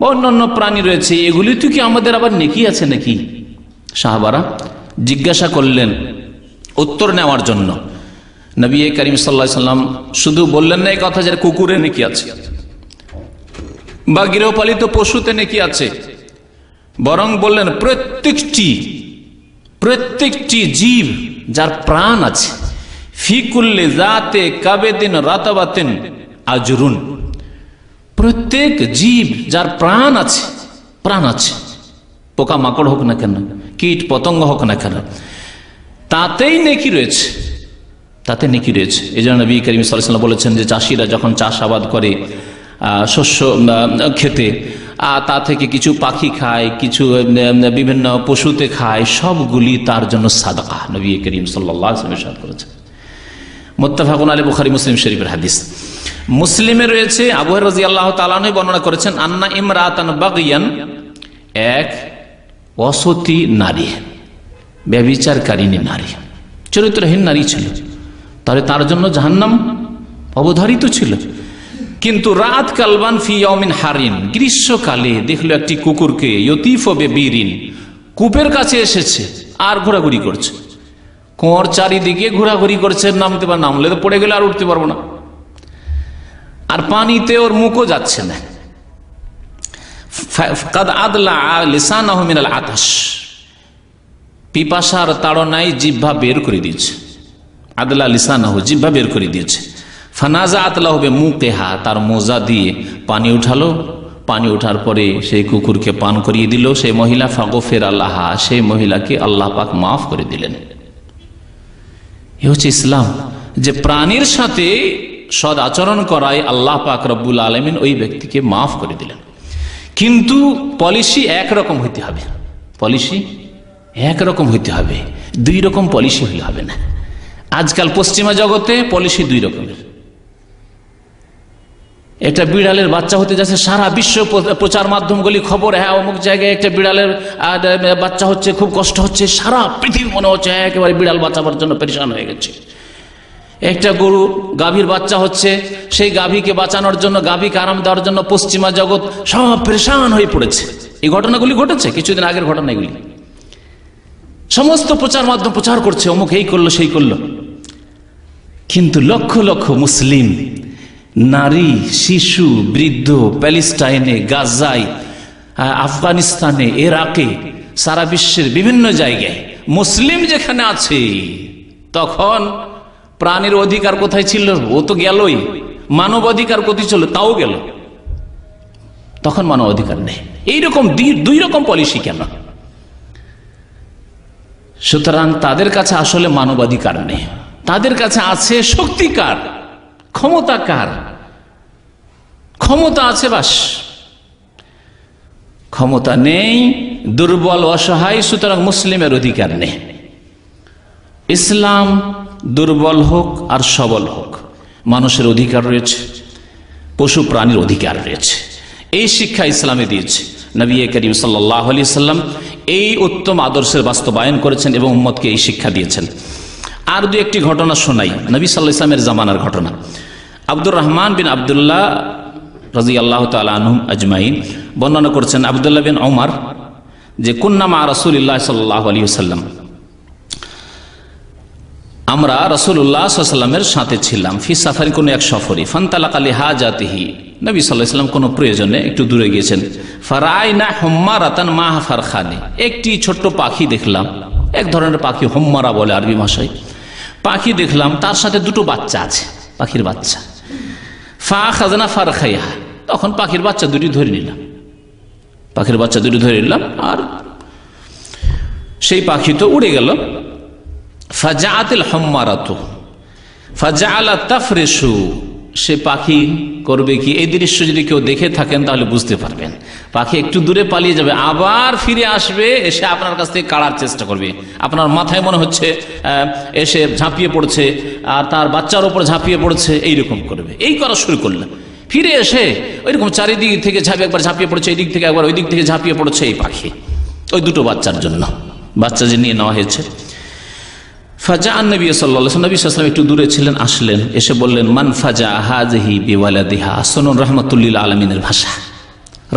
Speaker 3: অন্যান্য প্রাণী রয়েছে, এগুলি তো কি আমাদের আবার নেকি আছে নাকি? সাহাবারা জিজ্ঞাসা করলেন উত্তর নেওয়ার জন্য। নবী করিম সাল্লাল্লাহু আলাইহি সাল্লাম শুধু বললেন না এই কথা যে কুকুরে নেকি আছে বা গৃহপালিত পশুতে নেকি আছে, বরং বললেন প্রত্যেকটি জীব যার প্রাণ আছে, ফি কুল্লি যাতে কাবেদিন রাতাবাতিন আজরুন, প্রত্যেক জীব যার প্রাণ আছে, পোকা মাকড় হোক না কেন, কীট পতঙ্গ হোক না কেন, তাতেই নেকি রয়েছে, তাতে নেকি রয়েছে। এই জন্য নবী করিম সাল্লাল্লাহু আলাইহি ওয়াসাল্লাম বলেছেন যে চাষিরা যখন চাষাবাদ করে শস্য খেতে, তা থেকে কিছু পাখি খায়, কিছু বিভিন্ন পশুতে খায়, সবগুলি তার জন্য সাদাকা। নবী করিম সাল্লাল্লাহু আলাইহি ওয়াসাল্লাম ইরশাদ করেছেন। মুত্তাফাকুন আলাইহি, বুখারী মুসলিম শরীফের হাদিস। মুসলিমে রয়েছে, আবু হুরায়রা রাদিয়াল্লাহু তাআলা আনহু বর্ণনা করেছেন, আন্না ইমরাতান বাগিয়ান, এক অসতী নারী, ব্যভিচারকারিণী নারী, চরিত্রহীন নারী ছিল, তাহলে তার জন্য জাহান্নাম অবধারিত ছিল। কিন্তু রাত কালবান ফি ইয়াউমিন হারিন, গ্রীষ্মকালে দেখলো একটি কুকুরকে, ইয়তিফু বিবিরিন, কূপের কাছে এসেছে আর ঘোরাঘুরি করছে, কুয়োর চারিদিকে ঘোরাঘুরি করছে, নামতে পারে, নামলে তো পড়ে গেলে আর উঠতে পারবো না, আর পানিতে ওর মুখও যাচ্ছে না। কাদ আদলা লিসানাহু মিনাল আতাশ, পিপাসার তাড়নায় জিহ্বা বের করে দিয়েছে, আদলা লিসানাহু, জিহ্বা বের করে দিয়েছে। ফানাজাআত লাহু বিমুকিহা, তার মোজা দিয়ে পানি উঠালো, পানি ওঠার পরে সেই কুকুরকে পান করিয়ে দিল সেই মহিলা। ফাগফিরা লাহা, সেই মহিলাকে আল্লাহ পাক মাফ করে দিলেন। এ হচ্ছে ইসলাম, যে প্রাণীর সাথে সদ আচরণ করায় আল্লাহ পাক রব্বুল আলামিন ওই ব্যক্তিকে মাফ করে দিলেন। কিন্তু পলিসি একরকম হইতে হবে, পলিসি একরকম হইতে হবে, দুই রকম পলিসি হইলে হবে না। আজকাল পশ্চিমা জগতে পলিসি দুই রকমের। একটা বিড়ালের বাচ্চা হতে যাচ্ছে, সারা বিশ্ব প্রচার মাধ্যমগুলি খবর, হ্যাঁ অমুক জায়গায় একটা বিড়ালের বাচ্চা হচ্ছে, খুব কষ্ট হচ্ছে, সারা পৃথিবী মনে হচ্ছে একেবারে বিড়াল বাঁচাবার জন্য পেরেশান হয়ে গেছে। একটা গরু গাভীর বাচ্চা হচ্ছে, সেই গাভীকে বাঁচানোর জন্য, গাভীকে আরাম দেওয়ার জন্য পশ্চিমা জগৎ সব পেরেশান হয়ে পড়েছে। এই ঘটনাগুলি ঘটেছে, কিছুদিন আগের ঘটনা এগুলি, সমস্ত প্রচার মাধ্যম প্রচার করছে অমুক এই করলো সেই করলো। কিন্তু লক্ষ লক্ষ মুসলিম নারী, শিশু, বৃদ্ধ, প্যালেস্টাইনে, গাজায়, আফগানিস্তানে, ইরাকে, সারা বিশ্বের বিভিন্ন জায়গায় মুসলিম যেখানে আছে, তখন প্রাণীর অধিকার কোথায় ছিল? ও তো গেলই। মানব অধিকার কোথায় ছিল? তাও গেল। তখন মানব অধিকার নেই। এইরকম দুই রকম পলিসি কেন? সুতরাং তাদের কাছে আসলে মানবাধিকার নেই, তাদের কাছে আছে শক্তিকার, ক্ষমতাকার, ক্ষমতা আছে বাস, ক্ষমতা নেই, দুর্বল অসহায়। সুতরাং মুসলিমের অধিকার নেই। ইসলাম দুর্বল হোক আর সবল হোক, মানুষের অধিকার রয়েছে, পশু প্রাণীর অধিকার রয়েছে। এই শিক্ষা ইসলামে দিয়েছে। নবী করিম সাল্লাল্লাহু আলাইহি সাল্লাম এই উত্তম আদর্শের বাস্তবায়ন করেছেন এবং উম্মতকে এই শিক্ষা দিয়েছেন। আর দু একটি ঘটনা শোনাই, নবী সাল্লাল্লাহু আলাইহি সাল্লামের জামানার ঘটনা। আব্দুর রহমান বিন আব্দুল্লাহ রাদিয়াল্লাহু তাআলা আনহুম আজমাইন বর্ণনা করছেন, আব্দুল্লাহ বিন ওমর, যে কুন্না মা রাসূলিল্লাহ সাল্লাল্লাহু আলাইহি ওয়াসাল্লাম, আমরা রাসূলুল্লাহ সাল্লাল্লাহু আলাইহি ওয়াসাল্লামের সাথে ছিলাম, ফি সাফারি, কোন এক সফরে, ফান্তালাকা লিহাজাতিহি, নবী সাল্লাল্লাহু আলাইহি ওয়াসাল্লাম কোনো প্রয়োজনে একটু দূরে গিয়েছেন। ফারাইনা হুম্মারাতান মাহা ফারখানি, একটি ছোট্ট পাখি দেখলাম, এক ধরনের পাখি, হুম্মারা বলে আরবি ভাষায়। পাখি দেখলাম, তার সাথে দুটো বাচ্চা আছে, পাখির বাচ্চা। ফা খাজনা ফারখাইহা, তখন পাখির বাচ্চা দুটি ধরে নিলাম, পাখির বাচ্চা দুটি ধরে নিলাম, আর সেই পাখি তো উড়ে গেল। ফাজাআতিল হুম্মারাতু ফাজাআলা তাফরিশু, সে পাখি করবে কি, এই দৃশ্য যদি কেউ দেখে থাকেন তাহলে বুঝতে পারবেন। পাখি একটু দূরে পালিয়ে যাবে, আবার ফিরে আসবে, এসে আপনার কাছ থেকে কাড়ার চেষ্টা করবে। আপনার মাথায় মনে হচ্ছে এসে ঝাঁপিয়ে পড়ছে, আর তার বাচ্চার উপর ঝাঁপিয়ে পড়ছে, এইরকম করবে। এই করা শুরু করলে ফিরে এসে ওইরকম চারিদিক থেকে একবার ঝাঁপিয়ে পড়ছে, এই দিক থেকে একবার ওই দিক থেকে ঝাঁপিয়ে পড়ছে এই পাখি, ওই দুটো বাচ্চার জন্য, বাচ্চা যে নিয়ে নেওয়া হয়েছে। ফাজাআন নবী সাল্লাল্লাহু আলাইহি ওয়াসাল্লাম, নবী সাল্লাল্লাহু আলাইহি ওয়াসাল্লাম একটু দূরে ছিলেন, আসলেন, এসে বললেন মান ফাজা হাযিহি বিওয়ালাদিহা। শুনুন রাহমাতুল লিল আলামিনের ভাষা।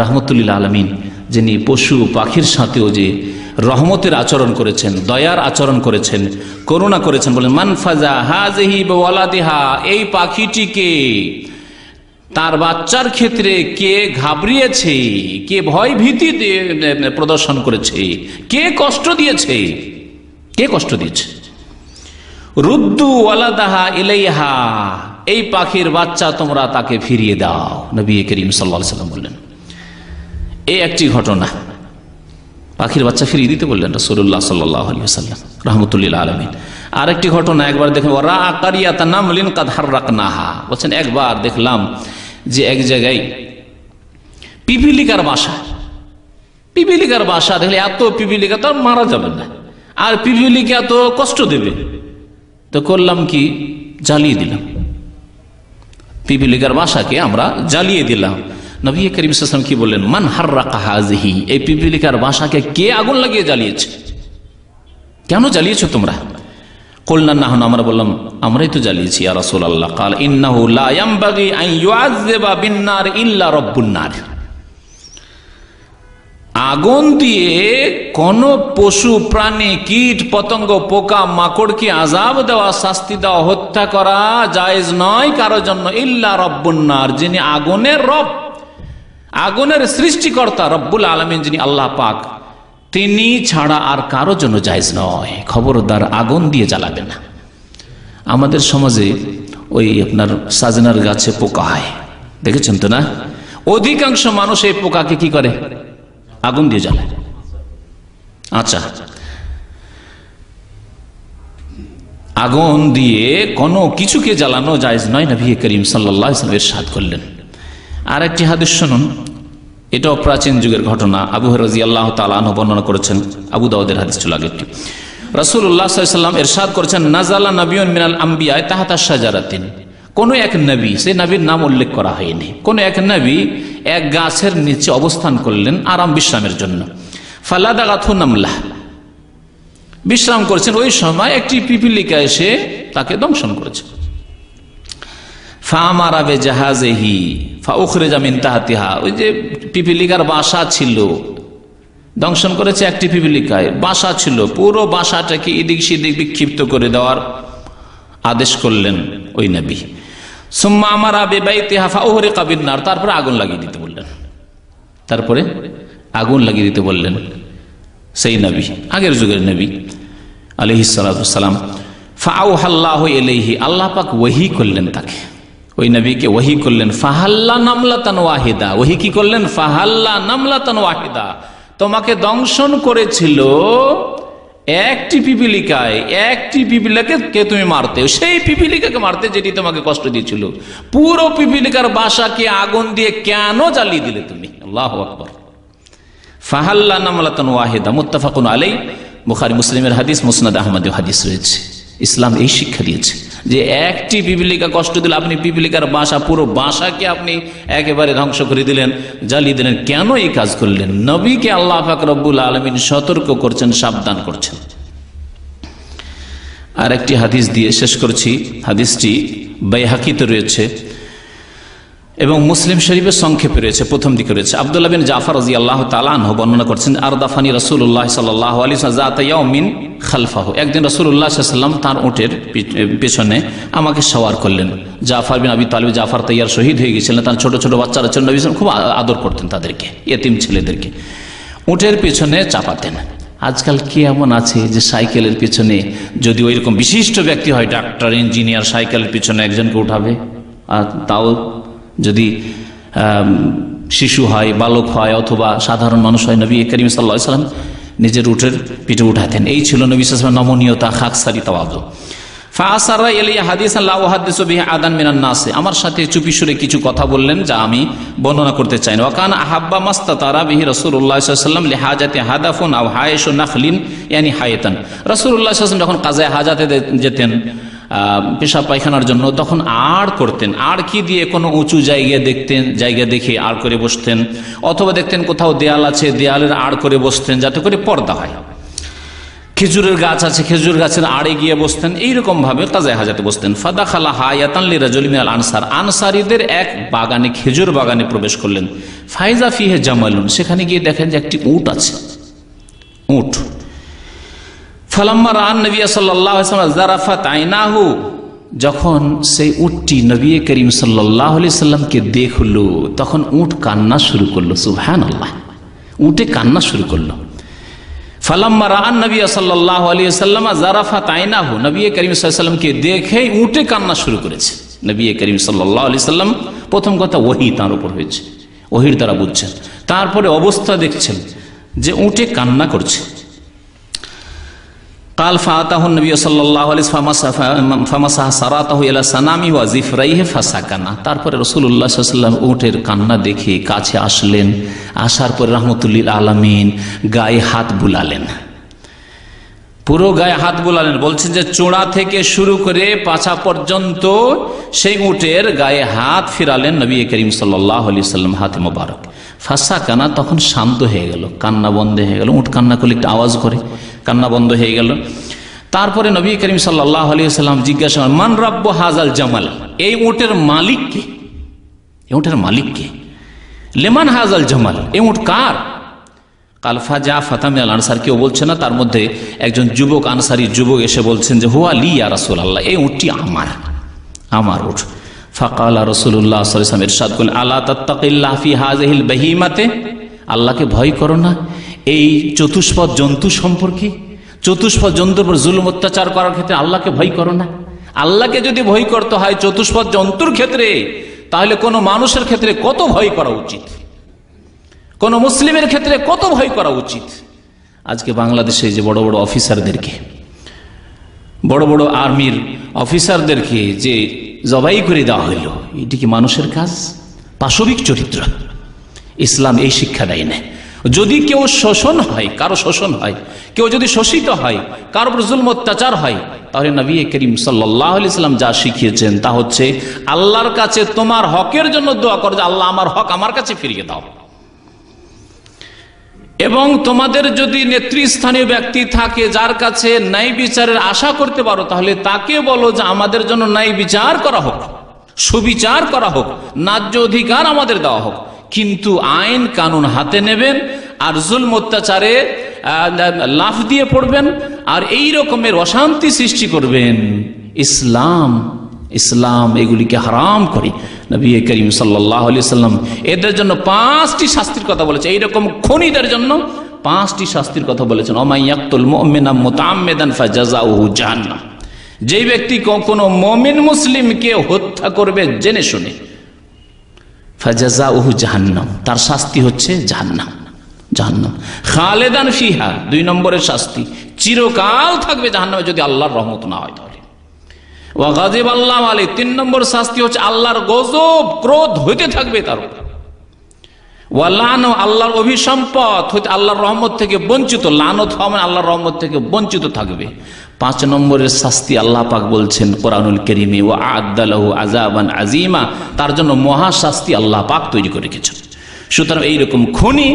Speaker 3: রাহমাতুল লিল আলামিন যিনি পশু পাখির সাথেও যে রহমতের আচরণ করেছেন, দয়ার আচরণ করেছেন, করুণা করেছেন, বলেন মান ফাজা হাযিহি বিওয়ালাদিহা, এই পাখিটিকে তার বাচ্চার ক্ষেত্রে কে ঘাবড়িয়েছে, কে ভয় ভীতি প্রদর্শন করেছে, কে কষ্ট দিয়েছে, কে কষ্ট দিয়েছে। রুদ্দু ওয়ালাদাহা ইলাইহা, এই পাখির বাচ্চা তোমরা তাকে ফিরিয়ে দাও, নবী করিম সাল্লাল্লাহু আলাইহি ওয়াসাল্লাম বললেন। এই একটি ঘটনা, পাখির বাচ্চা ফিরিয়ে দিতে বললেন রাসূলুল্লাহ সাল্লাল্লাহু আলাইহি ওয়াসাল্লাম রাহমাতুল লিল আলামিন। আরেকটি ঘটনা একবার দেখেন, ওরা কারিয়াতা নামলিন কাদ হাররাকনাহা, বলছেন একবার দেখলাম যে এক জায়গায় পিপিলিকার বাসা, পিপিলিকার বাসা দেখলে এত পিপিলিকা তো মারা যাবে না, আর পিপিলিকা তো কষ্ট দেবে, তো করলাম কি জ্বালিয়ে দিলাম, পিপিলিকার বাসাকে আমরা জ্বালিয়ে দিলাম। নবী করিম সাল্লাল্লাহু আলাইহি ওয়াসাল্লাম কি বললেন, মান হাররাকা হাযিহি, এই পিপিলিকার বাসাকে কে আগুন লাগিয়ে জ্বালিয়েছে, কেন জ্বালিয়েছো তোমরা? কুলনা নাহনু, আমরা বললাম আমরাই তো জ্বালিয়েছি ইয়া রাসূলুল্লাহ। ক্বাল ইন্নাহু লা ইয়ানবাগি আন ইউআযযিবা বিন-নার ইল্লা রাব্বুন নার, আগুন দিয়ে কোন পশু প্রাণী কীট পতঙ্গ পোকা মাকড়কে আযাব দেওয়া, শাস্তি দেওয়া, হত্যা করা জায়েজ নয় কারোর জন্য, ইল্লা রাব্বুন নার, যিনি আগুনের রব, আগুনের সৃষ্টিকর্তা রব্বুল আলামিন যিনি আল্লাহ পাক, তিনি ছাড়া আর কারোর জন্য জায়েজ নয়। খবরদার আগুন দিয়ে জ্বালাবে না। আমাদের সমাজে ওই আপনার সাজনার গাছে পোকা হয়, দেখেছেন তো না? অধিকাংশ মানুষ এই পোকাকে কি করে, আগুন দিয়ে জ্বালায়। আচ্ছা, আগুন দিয়ে কোনো কিছুকে জ্বালানো জায়েজ নয়, নবী করিম সাল্লাল্লাহু আলাইহি ওয়াসাল্লাম ইরশাদ করলেন। আর একটি হাদিস শুনুন, এটাও প্রাচীন যুগের ঘটনা, আবু হুরায়রা রাদিয়াল্লাহু তাআলা আনহু বর্ণনা করেছেন, আবু দাউদের হাদিস ছিল আগেরটি। রাসূলুল্লাহ সাল্লাল্লাহু আলাইহি ওয়াসাল্লাম ইরশাদ করেছেন, নাযালা নাবিয়্যুন মিনাল আমবিয়া তাহতা শাজারাতিন, কোন এক নবী, সেই নবীর নাম উল্লেখ করা হয়নি, কোন এক নবী এক গাছের নিচে অবস্থান করলেন আরাম বিশ্রামের জন্য। ফালাদাগাথু নামলাহ, বিশ্রাম করছেন, ওই সময় একটি পিপিলিকা এসে তাকে দংশন করেছে। ফামারা বিজাহাজিহি ফাউখরিজা মিন তাহতিহা, ওই যে পিপিলিকার বাসা ছিল, দংশন করেছে একটি পিপিলিকায়, বাসা ছিল, পুরো বাসাটাকে এদিক সেদিক বিক্ষিপ্ত করে দেওয়ার আদেশ করলেন ওই নবী। সুম্মা আমারা বিবাইতিহা ফাউহরিকা বিন-নার, তারপরে আগুন লাগিয়ে দিতে বললেন, তারপরে আগুন লাগিয়ে দিতে বললেন সেই নবী, আগের যুগের নবী আলাইহিস সালাতু ওয়াস সালাম। ফাআউহাল্লাহু ইলাইহি, আল্লাহ পাক ওহী করলেন তাকে, ওই নবীকে ওহী করলেন, ফাহাল্লা নামলাতান ওয়াহিদা, ওহী কি করলেন, ফাহাল্লা নামলাতান ওয়াহিদা, তোমাকে দংশন করেছিল একটি পিপিলিকায়, একটি পিপিলিকাকে তুমি মারতে, সেই পিপিলিকাকে মারতে যেটি তোমাকে কষ্ট দিয়েছিল, পুরো পিপিলিকার বাসাকে আগুন দিয়ে কেন জ্বালিয়ে দিলে তুমি? আল্লাহু আকবার। ফাহাল্লা নামলাতান ওয়াহিদা, মুত্তাফাকুন আলাইহি, বুখারী মুসলিমের হাদিস, মুসনাদ আহমদের হাদিস রয়েছে। ইসলাম এই শিক্ষা দিয়েছে যে একটি পিপিলিকা কষ্ট দিলে আপনি পিপিলিকার বাসা, পুরো বাসাকে আপনি একেবারে ধ্বংস করে দিলেন, জ্বালিয়ে দিলেন, কেন এই কাজ করলেন? নবীকে আল্লাহ পাক রব্বুল আলামিন সতর্ক করছেন, সাবধান করছেন। আর একটি হাদিস দিয়ে শেষ করছি, হাদিসটি বাইহাকিতে রয়েছে এবং মুসলিম শরীফের সংক্ষেপে রয়েছে, প্রথম দিকে রয়েছে। আব্দুল্লাহ বিন জাফর রাদিয়াল্লাহু তাআলা আনহু বর্ণনা করছেন, আরদাফানি রাসূলুল্লাহ সাল্লাল্লাহু আলাইহি ওয়াসাল্লাম যাতা ইয়াউমিন খালফাহু, একদিন রাসূলুল্লাহ সাল্লাল্লাহু আলাইহি ওয়াসাল্লাম তার উটের পেছনে আমাকে সওয়ার করলেন। জাফর বিন আবি তালিব, জাফর তাইয়ার শহীদ হয়ে গিয়েছিলেন, তার ছোট ছোট বাচ্চারা ছিল, নবী খুব আদর করতেন তাদেরকে, ইয়েতিম ছেলেদেরকে উটের পেছনে চাপাতেন। আজকাল কি এমন আছে যে সাইকেলের পিছনে, যদি ওই রকম বিশিষ্ট ব্যক্তি হয়, ডাক্তার, ইঞ্জিনিয়ার, সাইকেলের পিছনে একজনকে উঠাবে, আর তাও যদি শিশু হয়, বালক হয়, অথবা সাধারণ মানুষ হয়, নবী করিম সাল্লাল্লাহু আলাইহি ওয়াসাল্লাম নিজের উটের পিঠে উঠাতেন। এই ছিল নবী সাল্লাল্লাহু আলাইহি ওয়াসাল্লাম নমনীয়তা, খাকসারি, তাওয়াদু। ফাআসারা ইলাইয়া হাদিসান লা উহাদ্দিসু বিহি আদান মিনান নাস, আমার সাথে চুপি সুরে কিছু কথা বললেন যা আমি বর্ণনা করতে চাই না। ওয়া কানা আহাব্বা মাস্তাতারা বিহি রাসূলুল্লাহ সাল্লাল্লাহু আলাইহি ওয়াসাল্লাম লিহাজাতি হাদাফুন আও হায়েশু নাখলিন ইয়ানি হায়াতান। রাসূলুল্লাহ সাল্লাল্লাহু আলাইহি ওয়াসাল্লাম যখন কাজে হাজাতে যেতেন পেশাব পায়খানার জন্য, তখন আড় করতেন। আড় কি দিয়ে? কোনো উঁচু জায়গা দেখতেন, জায়গা দেখে আড় করে বসতেন, অথবা দেখতেন কোথাও দেয়াল আছে, দেয়ালের আড় করে বসতেন যাতে করে পর্দা হয়। খেজুরের গাছ আছে, খেজুর গাছের আড়ে গিয়ে বসতেন, এইরকম ভাবে কাজায় হাজাতে বসতেন। ফাদাখালা হায়াতান লিরাজুলিন মিনাল আনসার, আনসারীদের এক বাগানে, খেজুর বাগানে প্রবেশ করলেন। ফাইজা ফিহে জামালুন, সেখানে গিয়ে দেখেন যে একটি উট আছে, উট। ফালাম্মা রাআন নবী সাল্লাল্লাহু আলাইহি ওয়াসাল্লাম যারাফাত আইনাহু, যখন সেই উটটি নবী করিম সাল্লাল্লাহু আলাইহি সাল্লামকে দেখলো, তখন উট কান্না শুরু করলো। সুবহানাল্লাহ, উটে কান্না শুরু করলো। ফালাম্মা রাআন নবী সাল্লাল্লাহু আলাইহি ওয়াসাল্লাম যারাফাত আইনাহু, নবী করিম সাল্লাল্লাহু আলাইহি ওয়াসাল্লামকে দেখেই উটে কান্না শুরু করেছে। নবী করিম সাল্লাল্লাহু আলাইহি ওয়াসাল্লাম প্রথম কথা ওহী তার উপর হয়েছে, ওহীর দ্বারা বুঝছেন। তারপরে অবস্থা দেখছেন যে উটে কান্না করছে। কাল ফাতাহু নবী সাল্লাল্লাহু আলাইহি ওয়াসাল্লাম ফামাসাহা সারাতাহু ইলা সানামি ওয়া জিফরাইহি ফাসাকানা। তারপরে রাসূলুল্লাহ সাল্লাল্লাহু আলাইহি ওয়াসাল্লাম উটের কান্না দেখে কাছে আসলেন। আসার পর রাহমাতুল্লিল আলামিন গায়ে হাত বুলালেন, পুরো গায়ে হাত বুলালেন। বলছেন যে চূড়া থেকে শুরু করে পাছা পর্যন্ত সেই উটের গায়ে হাত ফিরালেন নবী করিম সাল্লাল্লাহু আলাইহি ওয়াসাল্লাম, হাতে মোবারক। ফাসাকানা, তখন শান্ত হয়ে গেল, কান্না বন্ধ হয়ে গেল। উট কান্না করলে একটু আওয়াজ করে, কান্না বন্ধ হয়ে গেল। তারপরে নবী করিম সাল্লাল্লাহু আলাইহি ওয়াসাল্লাম জিজ্ঞাসা করেন, মান রাব্বু হাযাল জামাল, এই উটের মালিক কে? এই উটের মালিক কে? লিমান হাযাল জামাল, এই উট কার? কাল ফাজা ফাতা মিনাল আনসার, কেউ বলছে না, তার মধ্যে একজন যুবক, আনসারী যুবক এসে বলছেন যে হুয়া লি ইয়া রাসূলুল্লাহ, এই উটটি আমার, আমার উট। ফাকালা রাসূলুল্লাহ সাল্লাল্লাহু আলাইহি ওয়াসাল্লাম ইরশাদ করলেন, আলা তাত্তাকিল্লাহ ফি হাযিহিল বাহিমাতে, আল্লাহকে ভয় করো না এই চতুষ্পদ জন্তু সম্পর্কে, চতুষ্পদ জন্তুর উপর জুলুম অত্যাচার করার ক্ষেত্রে আল্লাহকে ভয় করো না। আল্লাহকে যদি ভয় করতে হয় চতুষ্পদ জন্তুর ক্ষেত্রে, তাহলে কোনো মানুষের ক্ষেত্রে কত ভয় করা উচিত, কোন মুসলিমের ক্ষেত্রে কত ভয় করা উচিত। আজকে বাংলাদেশে যে বড় বড় অফিসারদেরকে, বড় বড় আর্মির অফিসারদেরকে যে জবাই করে দেওয়া হইল, এটি কি মানুষের কাজ? পাশবিক চরিত্র। ইসলাম এই শিক্ষা দেয় না। যদি কেউ শোষণ হয়, কারো শোষণ হয়, কেউ যদি শোষিত হয়, কারো উপর জুলম অত্যাচার হয়, তাহলে নবী করিম সাল্লাল্লাহু আলাইহি ওয়াসাল্লাম যা শিখিয়েছেন তা হচ্ছে আল্লাহর কাছে তোমার হকের জন্য দোয়া করো যে আল্লাহ আমার হক আমার কাছে ফিরিয়ে দাও। এবং তোমাদের যদি নেতৃস্থানীয় ব্যক্তি থাকে যার কাছে ন্যায় বিচারের আশা করতে পারো, তাহলে তাকে বলো যে আমাদের জন্য ন্যায় বিচার করা হোক, সুবিচার করা হোক, ন্যায্য অধিকার আমাদের দেওয়া হোক। কিন্তু আইন কানুন হাতে নেবেন আর জুলম অত্যাচারে লাফ দিয়ে পড়বেন আর এই রকমের অশান্তি সৃষ্টি করবেন, ইসলাম এগুলিকে হারাম করে। নবী করিম সাল্লাল্লাহু আলাইহি ওয়াসাল্লাম এদের জন্য 5টি শাস্তির কথা বলেছে। এইরকম খুনিদের জন্য 5টি শাস্তির কথা বলেছেন। ওমাইয়াকতুল মুমিনা মুতাআম্মিদান ফাজাযাউহু জাহান্নাম, যেই ব্যক্তি কোনো মুমিন মুসলিমকে হত্যা করবে জেনে শুনে, ফাজাযাউহু জাহান্নাম, তার শাস্তি হচ্ছে জাহান্নাম। খালেদান ফিহা, 2 নম্বরের শাস্তি, চিরকাল থাকবে জাহান্নামে যদি আল্লাহর রহমত না হয়। তাহলে ওয়া গাযিব আল্লাহু আলাইহি, 3 নম্বর শাস্তি হচ্ছে আল্লাহর গজব, ক্রোধ হইতে থাকবে তার উপর। ওয়া লানু, আল্লাহর অভিসম্পদ হইতে আল্লাহর রহমত থেকে বঞ্চিত, লানত হওয়া মানে আল্লাহর রহমত থেকে বঞ্চিত থাকবে। 5 নম্বরের শাস্তি আল্লাহ পাক বলছেন কোরআনুল কারীমে, ওয়া আ'আদ্দা লাহু আযাবান আযীমা, তার জন্য মহা শাস্তি আল্লাহ পাক তৈরি করে রেখেছেন। সুতরাং এইরকম খুনি,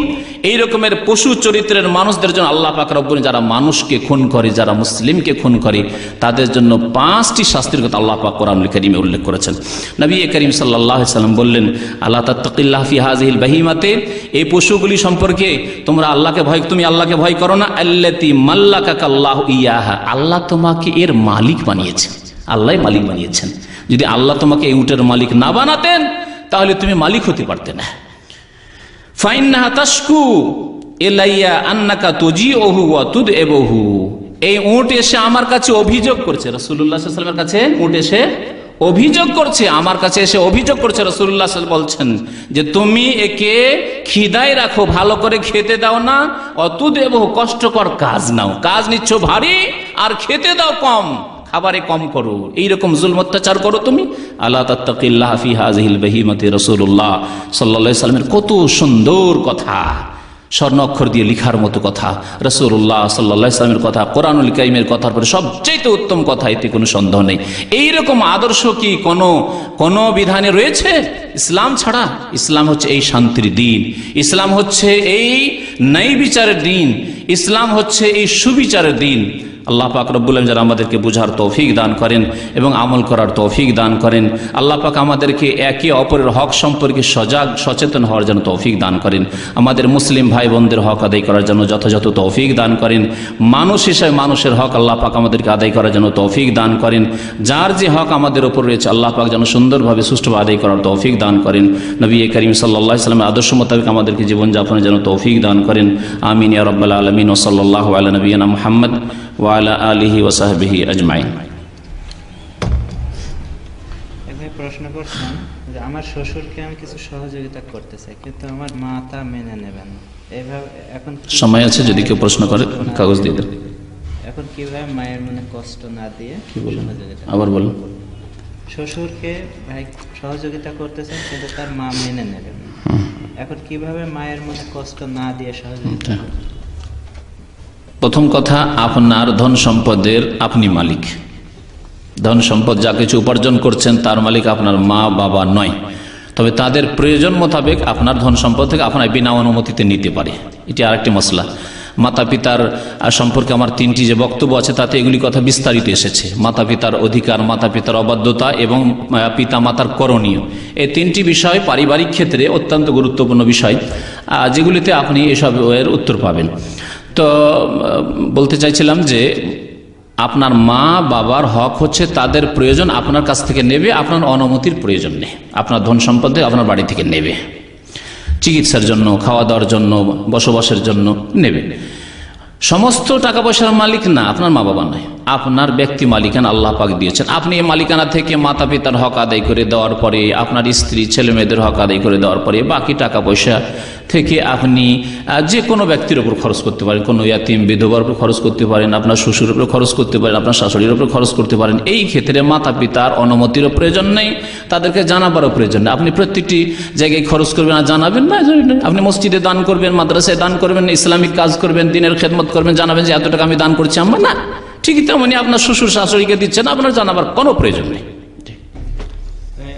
Speaker 3: এই রকমের পশু চরিত্রের মানুষদের জন্য আল্লাহ পাক রব্বুল, যারা মানুষকে খুন করে, যারা মুসলিমকে খুন করে, তাদের জন্য 5টি শাস্তির কথা আল্লাহ পাক কোরআনুল কারীমে উল্লেখ করেছেন। নবী করিম সাল্লাল্লাহু আলাইহি ওয়াসাল্লাম বললেন, আলা তাত্তাকিল্লাহ ফি হাযিহিল বাহিমাতে, এই পশুগুলি সম্পর্কে তোমরা আল্লাহকে ভয়, তুমি আল্লাহকে ভয় করো না। আল্লাতী মাল্লাকাকাল্লাহু ইয়াহা, আল্লাহ তোমাকে এর মালিক বানিয়েছেন, আল্লাহই মালিক বানিয়েছেন। যদি আল্লাহ তোমাকে এই উটের মালিক না বানাতেন তাহলে তুমি মালিক হতে পারতে না। ফাইন্নাহা তাশকু ইলাইয়া আন্নাকা তুজিউহু ওয়া তুদইবুহু, এই উট এসে আমার কাছে অভিযোগ করছে, রাসূলুল্লাহ সাল্লাল্লাহু আলাইহি ওয়াসাল্লামের কাছে উট এসে অভিযোগ করছে, আমার কাছে এসে অভিযোগ করছে, রাসূলুল্লাহ বলছেন যে তুমি একে খিদায় রাখো, ভালো করে খেতে দাও না, অতুদেব কষ্টকর কাজ নাও, কাজ নিচ্ছ ভারী আর খেতে দাও কম, খাবারে কম করো, এইরকম জুলম অত্যাচার করো তুমি। আলা তাত্তাকিল্লাহ ফি হাযিহিল বাহিমাতি। রাসূলুল্লাহ সাল্লাল্লাহু আলাইহি সাল্লামের কত সুন্দর কথা, স্বর্ণ অক্ষর দিয়ে লিখার মতো কথা, রাসূলুল্লাহ সাল্লাল্লাহু আলাইহি সাল্লামের কথা, কোরআনুল কারীমের কথার পরে সবচেয়ে উত্তম কথা, এতে কোনো সন্দেহ নেই। এইরকম আদর্শ কি কোন বিধানে রয়েছে ইসলাম ছাড়া? ইসলাম হচ্ছে এই শান্তির দিন, ইসলাম হচ্ছে এই ন্যায় বিচারের দিন, ইসলাম হচ্ছে এই সুবিচারের দিন। আল্লাহ পাক রব্বুল আলামিন যারা আমাদেরকে বুঝার তৌফিক দান করেন এবং আমল করার তৌফিক দান করেন, আল্লাহ পাক আমাদেরকে একে অপরের হক সম্পর্কে সচেতন হওয়ার জন্য তৌফিক দান করেন, আমাদের মুসলিম ভাই বোনদের হক আদায় করার জন্য যথাযথ তৌফিক দান করেন, মানুষ হিসেবে মানুষের হক আল্লাহ পাক আমাদেরকে আদায় করার জন্য তৌফিক দান করেন, যার যে হক আমাদের উপর রয়েছে আল্লাহ পাক যেন সুন্দরভাবে সুষ্ঠুভাবে আদায় করার তৌফিক দান করেন। নবী করিম সাল্লাল্লাহু আলাইহি সাল্লামের আদর্শ মোতাবেক আমাদেরকে জীবনযাপনের জন্য তৌফিক দান করেন। আমিন ইয়া রাব্বাল আলামিন। ওয়া সাল্লাল্লাহু আলা নবিয়িনা মুহাম্মদ ওয়া আলা আলিহি ওয়া সাহবিহি আজমাইন।
Speaker 4: এখানে প্রশ্ন করছেন যে আমার শ্বশুরকে আমি কিছু সহযোগিতা করতে চাই, কিন্তু আমার মা তা মেনে নেবেন না। এইভাবে এখন
Speaker 3: সময় আছে, যদি কেউ প্রশ্ন করে কাগজ দিয়ে দেন।
Speaker 4: এখন কিভাবে মায়ের মনে কষ্ট না দিয়ে সহযোগিতা?
Speaker 3: আবার বলুন।
Speaker 4: শ্বশুরকে ভাই সহযোগিতা করতে চান, কিন্তু তার মা মেনে নেবেন না। এখন কিভাবে মায়ের মনে কষ্ট না দিয়ে সহযোগিতা?
Speaker 3: প্রথম কথা, আপনার ধন সম্পদের আপনি মালিক। ধন সম্পদ যা কিছু উপার্জন করছেন তার মালিক আপনার মা বাবা নয়, তবে তাদের প্রয়োজন মোতাবেক আপনার ধন সম্পদ থেকে আপনার বিনা অনুমতিতে নিতে পারে, এটি আরেকটি মসলা। মাতা পিতার সম্পর্কে আমার তিনটি যে বক্তব্য আছে তাতে এগুলি কথা বিস্তারিত এসেছে। মাতা পিতার অধিকার, মাতা পিতার অবাধ্যতা এবং পিতা মাতার করণীয়, এই তিনটি বিষয় পারিবারিক ক্ষেত্রে অত্যন্ত গুরুত্বপূর্ণ বিষয়, যেগুলিতে আপনি এসবের উত্তর পাবেন। তো বলতে চাইছিলাম যে আপনার মা বাবার হক হচ্ছে তাদের প্রয়োজন আপনার কাছ থেকে নেবে, আপনার অনুমতির প্রয়োজন নেই। আপনার ধন সম্পদে আপনার বাড়ি থেকে নেবে, চিকিৎসার জন্য, খাওয়া দাওয়ার জন্য, বসবাসের জন্য নেবে। সমস্ত টাকা পয়সার মালিক না আপনার মা বাবা নয়, আপনার ব্যক্তি মালিকানা আল্লাহ পাক দিয়েছেন। আপনি এই মালিকানা থেকে মাতা পিতার হক আদায় করে দেওয়ার পরে, আপনার স্ত্রী ছেলে মেয়েদের হক আদায় করে দেওয়ার পরে বাকি টাকা পয়সা থেকে আপনি যে কোনো ব্যক্তির উপর খরচ করতে পারেন, কোনো ইয়াতিম বিধবার উপর খরচ করতে পারেন, আপনার শ্বশুরের উপর খরচ করতে পারেন, আপনার শাশুড়ির উপর খরচ করতে পারেন। এই ক্ষেত্রে মাতা পিতার অনুমতিরও প্রয়োজন নেই, তাদেরকে জানাবারও প্রয়োজন নেই। আপনি প্রত্যেকটি জায়গায় খরচ করবেন আর জানাবেন না। আপনি মসজিদে দান করবেন, মাদ্রাসায় দান করবেন, ইসলামিক কাজ করবেন, দিনের খেদমত করবেন, জানাবেন যে এত টাকা আমি দান করছি আমার না। ঠিকই তেমনি আপনার শ্বশুর শাশুড়িকে দিচ্ছেন, আপনার জানাবার কোনো প্রয়োজন নেই।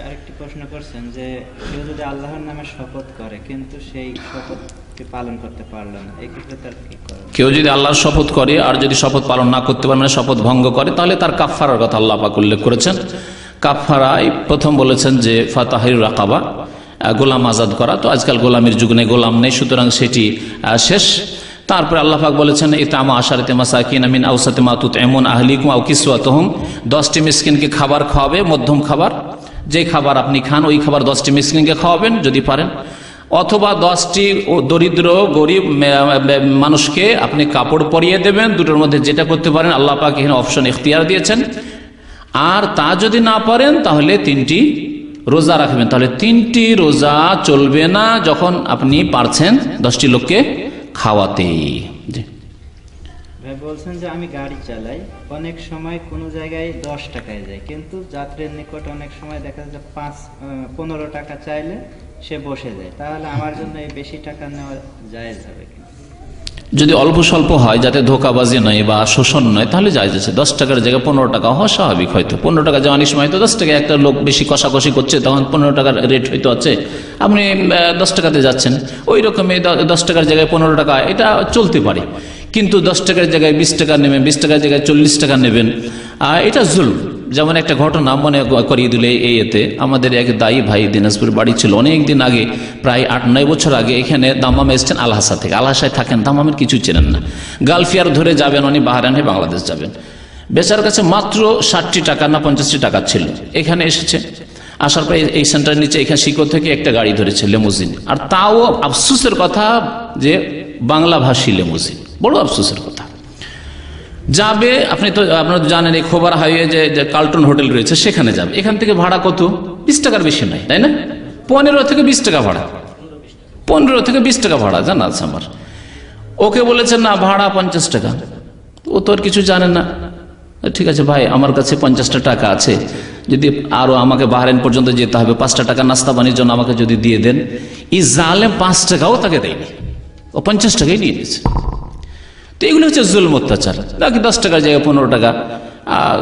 Speaker 4: আরেকটি প্রশ্ন করছেন যে কেউ যদি আল্লাহর নামে শপথ করে কিন্তু সেই শপথকে পালন করতে পারল না, এই ক্ষেত্রে তার কি করে?
Speaker 3: কেউ যদি আল্লাহর শপথ করে আর যদি শপথ পালন না করতে পারে, মানে শপথ ভঙ্গ করে, তাহলে তার কাফফারার কথা আল্লাহ পাক উল্লেখ করেছেন। কাফফারায় প্রথম বলেছেন যে ফাতাহিরুর রাকাবা, গোলাম আজাদ করা। তো আজকাল গোলামের যুগ নেই, গোলাম নেই, সুতরাং সেটি শেষ। তারপরে আল্লাহ পাক বলেছেন ইতামা আশারাতে মাসাকিন মিন আওসাতি মা তুতঈমুন আহলিকুম আও কিসওয়াতুহুম, 10টি মিসকিনকে খাবার খাওয়াবে, মধ্যম খাবার, যে খাবার আপনি খান ওই খাবার 10টি মিসকিনকে খাওয়াবেন যদি পারেন, অথবা 10টি দরিদ্র গরিব মানুষকে আপনি কাপড় পরিয়ে দেবেন। দুটোর মধ্যে যেটা করতে পারেন আল্লাহ পাক এখানে অপশন ইখতিয়ার দিয়েছেন। আর তা যদি না পারেন তাহলে 3টি রোজা রাখবেন। তাহলে 3টি রোজা চলবে না যখন আপনি পারছেন 10টি লোককে খাওয়াতে।
Speaker 4: ভাই বলছেন যে আমি গাড়ি চালাই, অনেক সময় কোনো জায়গায় 10 টাকায় যায়, কিন্তু যাত্রীর নিকট অনেক সময় দেখা যায় 15 টাকা চাইলে সে বসে যায়, তাহলে আমার জন্য এই বেশি টাকা নেওয়া জায়েজ হবে কি?
Speaker 3: যদি অল্প স্বল্প হয়, যাতে ধোকাবাজি নয় বা শোষণ নয়, তাহলে জায়েজ আছে। 10 টাকার জায়গায় 15 টাকা হওয়া স্বাভাবিক। হয়তো 15 টাকা যাওয়ার সময় তো 10 টাকা একটা লোক বেশি কষাকষি করছে, তখন 15 টাকার রেট হয়তো আছে, আপনি 10 টাকাতে যাচ্ছেন, ওই রকমই 10 টাকার জায়গায় 15 টাকা, এটা চলতে পারে। কিন্তু 10 টাকার জায়গায় 20 টাকা নেবেন, 20 টাকার জায়গায় 40 টাকা নেবেন, এটা জুলুম। যেমন একটা ঘটনা মনে করিয়ে দিলে এতে, আমাদের এক দায়ী ভাই দিনাজপুর বাড়ি ছিল অনেক দিন আগে, প্রায় 8-9 বছর আগে। এখানে দামামে এসছেন আলহাসা থেকে, আলহাসায় থাকেন, দামামের কিছু চেনেন না, গালফিয়ার ধরে যাবেন, উনি বাহরাইন হয়ে বাংলাদেশ যাবেন। বেচার কাছে মাত্র 60টি টাকা না 50টি টাকা ছিল। এখানে এসেছে, আসার পরে এই সেন্টারের নিচে এখানে শিকো থেকে একটা গাড়ি ধরেছে, লেমুজিন। আর তাও আফসোসের কথা যে বাংলা ভাষী লেমুজিন, বড় আফসোসের কথা। যাবে, আপনি তো আপনারা জানেন এই খোবার হাইওয়ে যে কার্লটন হোটেল রয়েছে সেখানে যাবে, এখান থেকে ভাড়া কত? 20 টাকার বেশি নাই, তাই না? 15 থেকে 20 টাকা ভাড়া, 15 থেকে 20 টাকা ভাড়া জানা আছে আমার। ওকে বলেছেন না ভাড়া 50 টাকা, ও তো আর কিছু জানে না। ঠিক আছে ভাই, আমার কাছে 50টা টাকা আছে, যদি আরো আমাকে বাহরাইন পর্যন্ত যেতে হবে, 5টা টাকা নাস্তা পানির জন্য আমাকে যদি দিয়ে দেন। এই জালেম 5 টাকাও তাকে দেয়নি, ও 50 টাকাই নিয়ে নিয়েছে। তো এগুলো হচ্ছে জুলম, অত্যাচার। বাকি 10 টাকার জায়গায় 15 টাকা,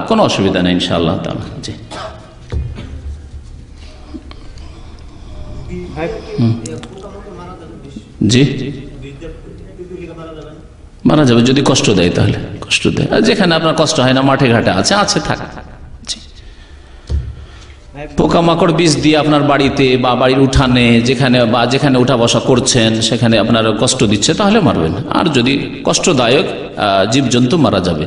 Speaker 3: কোনো অসুবিধা নেই ইনশাআল্লাহ তাআলা। জি জি মারা যাবে যদি কষ্ট দেয়, তাহলে কষ্ট দেয়। আর যেখানে আপনার কষ্ট হয় না, মাঠে ঘাটে আছে থাক। পোকামাকড় বিষ দিয়ে আপনার বাড়িতে বা বাড়ির উঠানে যেখানে উঠা বসা করছেন সেখানে আপনার কষ্ট দিচ্ছে, তাহলে মারবেন। আর যদি কষ্টদায়ক জীবজন্তু মারা যাবে।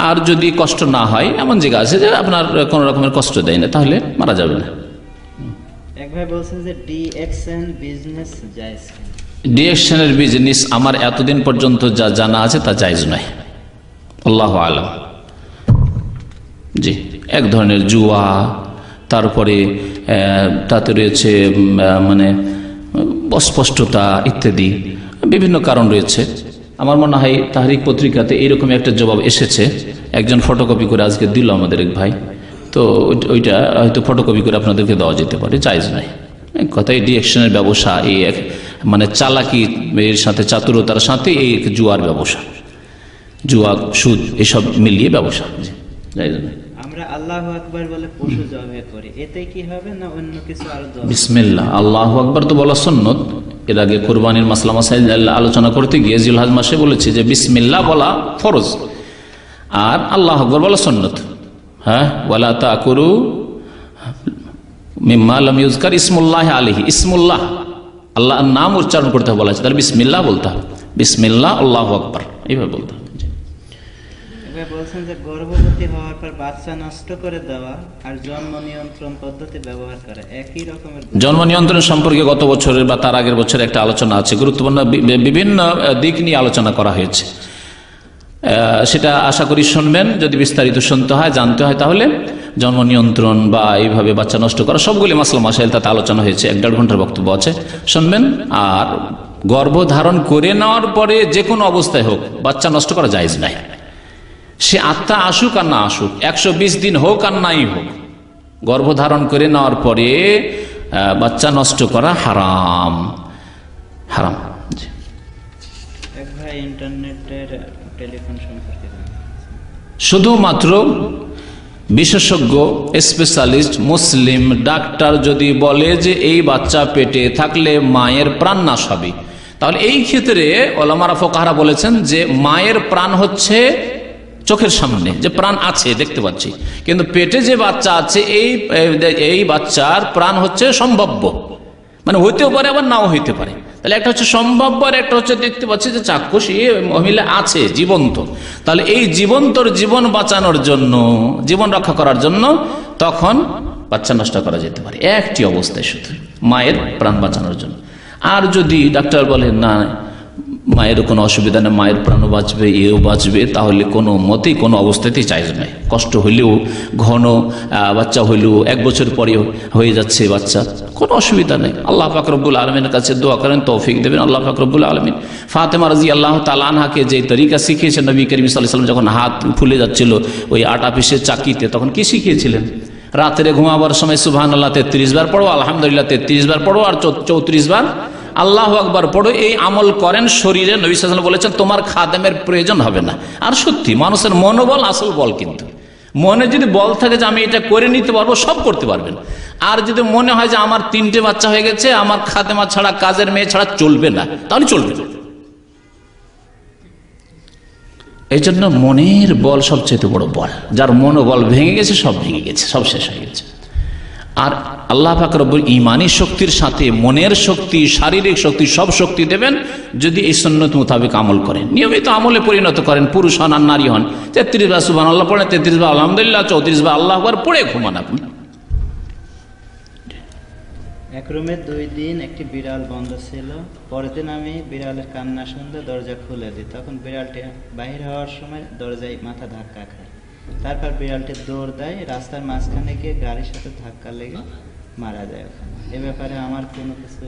Speaker 3: আর যদি কষ্ট না হয়, এমন জায়গা আছে যে আপনার কোন রকমের কষ্ট দেয় না, তাহলে মারা যাবে না।
Speaker 4: এক ভাই বলছেন যে ডিএক্সএন বিজনেস জায়েজ।
Speaker 3: ডিএক্সএনের বিজনেস আমার এতদিন পর্যন্ত যা জানা আছে তা জায়েজ নয়, আল্লাহু আলাম। জি, এক ধরনের জুয়া, তারপরে তাতে রয়েছে মানে অস্পষ্টতা ইত্যাদি বিভিন্ন কারণ রয়েছে। আমার মনে হয় তাহরিক পত্রিকাতে এইরকম একটা জবাব এসেছে, একজন ফটোকপি করে আজকে দিল আমাদের এক ভাই। তো ওইটা হয়তো ফটোকপি করে আপনাদেরকে দেওয়া যেতে পারে, জায়েজ নয়। কথা এই ডিএকশনের ব্যবসা, এই মানে চালাকি এর সাথে চাতুরতার সাথে এই জুয়ার ব্যবসা, জুয়া সুদ এসব মিলিয়ে ব্যবসা, জায়েজ নয়।
Speaker 4: আমরা আল্লাহু আকবার বলে পশু জবাই করি, এতে কি হবে না অন্য কিছু আরো?
Speaker 3: বিসমিল্লাহ, আল্লাহু আকবার তো বলা সুন্নত। এর আগে কুরবানির মাসলা মাসাইল আলোচনা করতে গিয়ে জিলহজ মাসে বলেছি যে বিসমিল্লাহ বলা ফরজ আর আল্লাহু আকবার বলা সুন্নত। হ্যাঁ, ওয়ালা তাকুরু মিম্মা লাম ইউযকার ইসমুল্লাহ আলাইহি, ইসমুল্লাহ আল্লাহর নাম উচ্চারণ করতে বলা আছে, তাহলে বিসমিল্লাহ বলতে হবে, বিসমিল্লাহ আল্লাহু আকবার এইভাবে বলতে হবে।
Speaker 4: বলছেন যে গর্ভবতী হওয়ার পর বাচ্চা নষ্ট করে দেওয়া আর জন্ম নিয়ন্ত্রণ পদ্ধতি ব্যবহার করা একই রকমের।
Speaker 3: জন্ম নিয়ন্ত্রণ সম্পর্কে গত বছরের বা তার আগের বছর একটা আলোচনা আছে, গুরুত্বপূর্ণ বিভিন্ন দিক নিয়ে আলোচনা করা হয়েছে। সেটা আশা করি শুনবেন, যদি বিস্তারিত শুনতে হয় জানতে হয় তাহলে। জন্ম নিয়ন্ত্রণ বা এইভাবে বাচ্চা নষ্ট করা সবগুলি মাসলা মাসাইল তাতে আলোচনা হয়েছে, 1-1.5 ঘন্টার বক্তব্য আছে, শুনবেন। আর গর্ভধারণ করে নেওয়ার পরে যে কোনো অবস্থায় হোক বাচ্চা নষ্ট করা জায়েজ নাই, সে আত্মা আসুক আর না আসুক, 120 দিন হোক আর নাই হোক, গর্ভধারণ করে নেওয়ার পরে বাচ্চা নষ্ট করা হারাম, হারাম।
Speaker 4: এক ভাই ইন্টারনেটের টেলিফোন সম্পর্কে
Speaker 3: শুধুমাত্র বিশেষজ্ঞ স্পেশালিস্ট মুসলিম ডাক্তার যদি বলে যে এই বাচ্চা পেটে থাকলে মায়ের প্রাণ নাশ হবে, তাহলে এই ক্ষেত্রে ওলামারা ফুকাহারা বলেছেন যে মায়ের প্রাণ হচ্ছে চোখের সামনে, যে প্রাণ আছে দেখতে পাচ্ছি, কিন্তু পেটে যে বাচ্চা আছে এই বাচ্চার প্রাণ হচ্ছে সম্ভাব্য, মানে হইতেও পারে আবার নাও হইতে পারে। তাহলে একটা হচ্ছে সম্ভাব্য আর একটা হচ্ছে দেখতে পাচ্ছি যে চাক্ষুষী মহিলা আছে জীবন্ত, তাহলে এই জীবন্তর জীবন বাঁচানোর জন্য, জীবন রক্ষা করার জন্য তখন বাচ্চা নষ্ট করা যেতে পারে একটি অবস্থায়, শুধু মায়ের প্রাণ বাঁচানোর জন্য। আর যদি ডাক্তার বলে না মায়ের কোনো অসুবিধা নেই, মায়ের প্রাণও বাঁচবে এও বাঁচবে, তাহলে কোনো মতেই কোনো অবস্থাতেই জায়েজ নয়। কষ্ট হইলেও, ঘন বাচ্চা হইলেও 1 বছর পরে হয়ে যাচ্ছে বাচ্চা, কোনো অসুবিধা নেই। আল্লাহ পাক রব্বুল আলমিনের কাছে দোয়া করেন, তৌফিক দেবেন আল্লাহ পাক রব্বুল আলমিন। ফাতেমা রাদিয়াল্লাহু তাআলা আনহাকে যে তরিকা শিখিয়েছেন নবী করিম সাল্লাল্লাহু আলাইহি ওয়াসাল্লাম, যখন হাত ফুলে যাচ্ছিল ওই আটা পিসের চাকিতে, তখন কি শিখিয়েছিলেন? রাত্রে ঘুমাবার সময় সুবহানাল্লাহ 33 বার পড়ো, আলহামদুলিল্লাহ 33 বার পড়ো, আর 34 বার আল্লাহু আকবার পড়ো। এই আমল করেন শরীরে, নবী সাল্লাল্লাহু আলাইহি ওয়াসাল্লাম বলেছেন তোমার খাদেমের প্রয়োজন হবে না। আর সত্যি মানুষের মনোবল আসল বল, কিন্তু মনে যদি বল থাকে যে আমি এটা করে নিতে পারবো, সব করতে পারবেন। আর যদি মনে হয় যে আমার 3টে বাচ্চা হয়ে গেছে, আমার খাদেমা ছাড়া, কাজের মেয়ে ছাড়া চলবে না, তাহলে চলবে না। এই জন্য মনের বল সবচেয়ে বড় বল, যার মনোবল ভেঙে গেছে সব ভেঙে গেছে, সব শেষ হয়ে গেছে। আর আল্লাহ পাক রব্বুল ইমানি শক্তির সাথে মনের শক্তি, শারীরিক শক্তি, সব শক্তি দেবেন যদি এই সুন্নত মোতাবেক আমল করেন, নিয়মিত আমলে পরিণত করেন। পুরুষ হন আর নারী হন, 33 বার সুবহানাল্লাহ পড়েন, 33 বার আলহামদুলিল্লাহ, 34 বার আল্লাহু আকবার পড়ে ঘুমান আপনি।
Speaker 4: এক রুমে 2 দিন একটি বিড়াল বন্ধ ছিল। পরের দিন আমি বিড়ালের কান্না শুনতে দরজা খুলে দিই। তখন বিড়ালটি বাহির হওয়ার সময় দরজায় মাথা ধাক্কা খায়। তারপর বিড়ালটি দৌড় দেয়, রাস্তার মাঝখানে গিয়ে গাড়ির সাথে ধাক্কা লেগে মারা যায় ওখানে। এ ব্যাপারে আমার কোনো কিছু।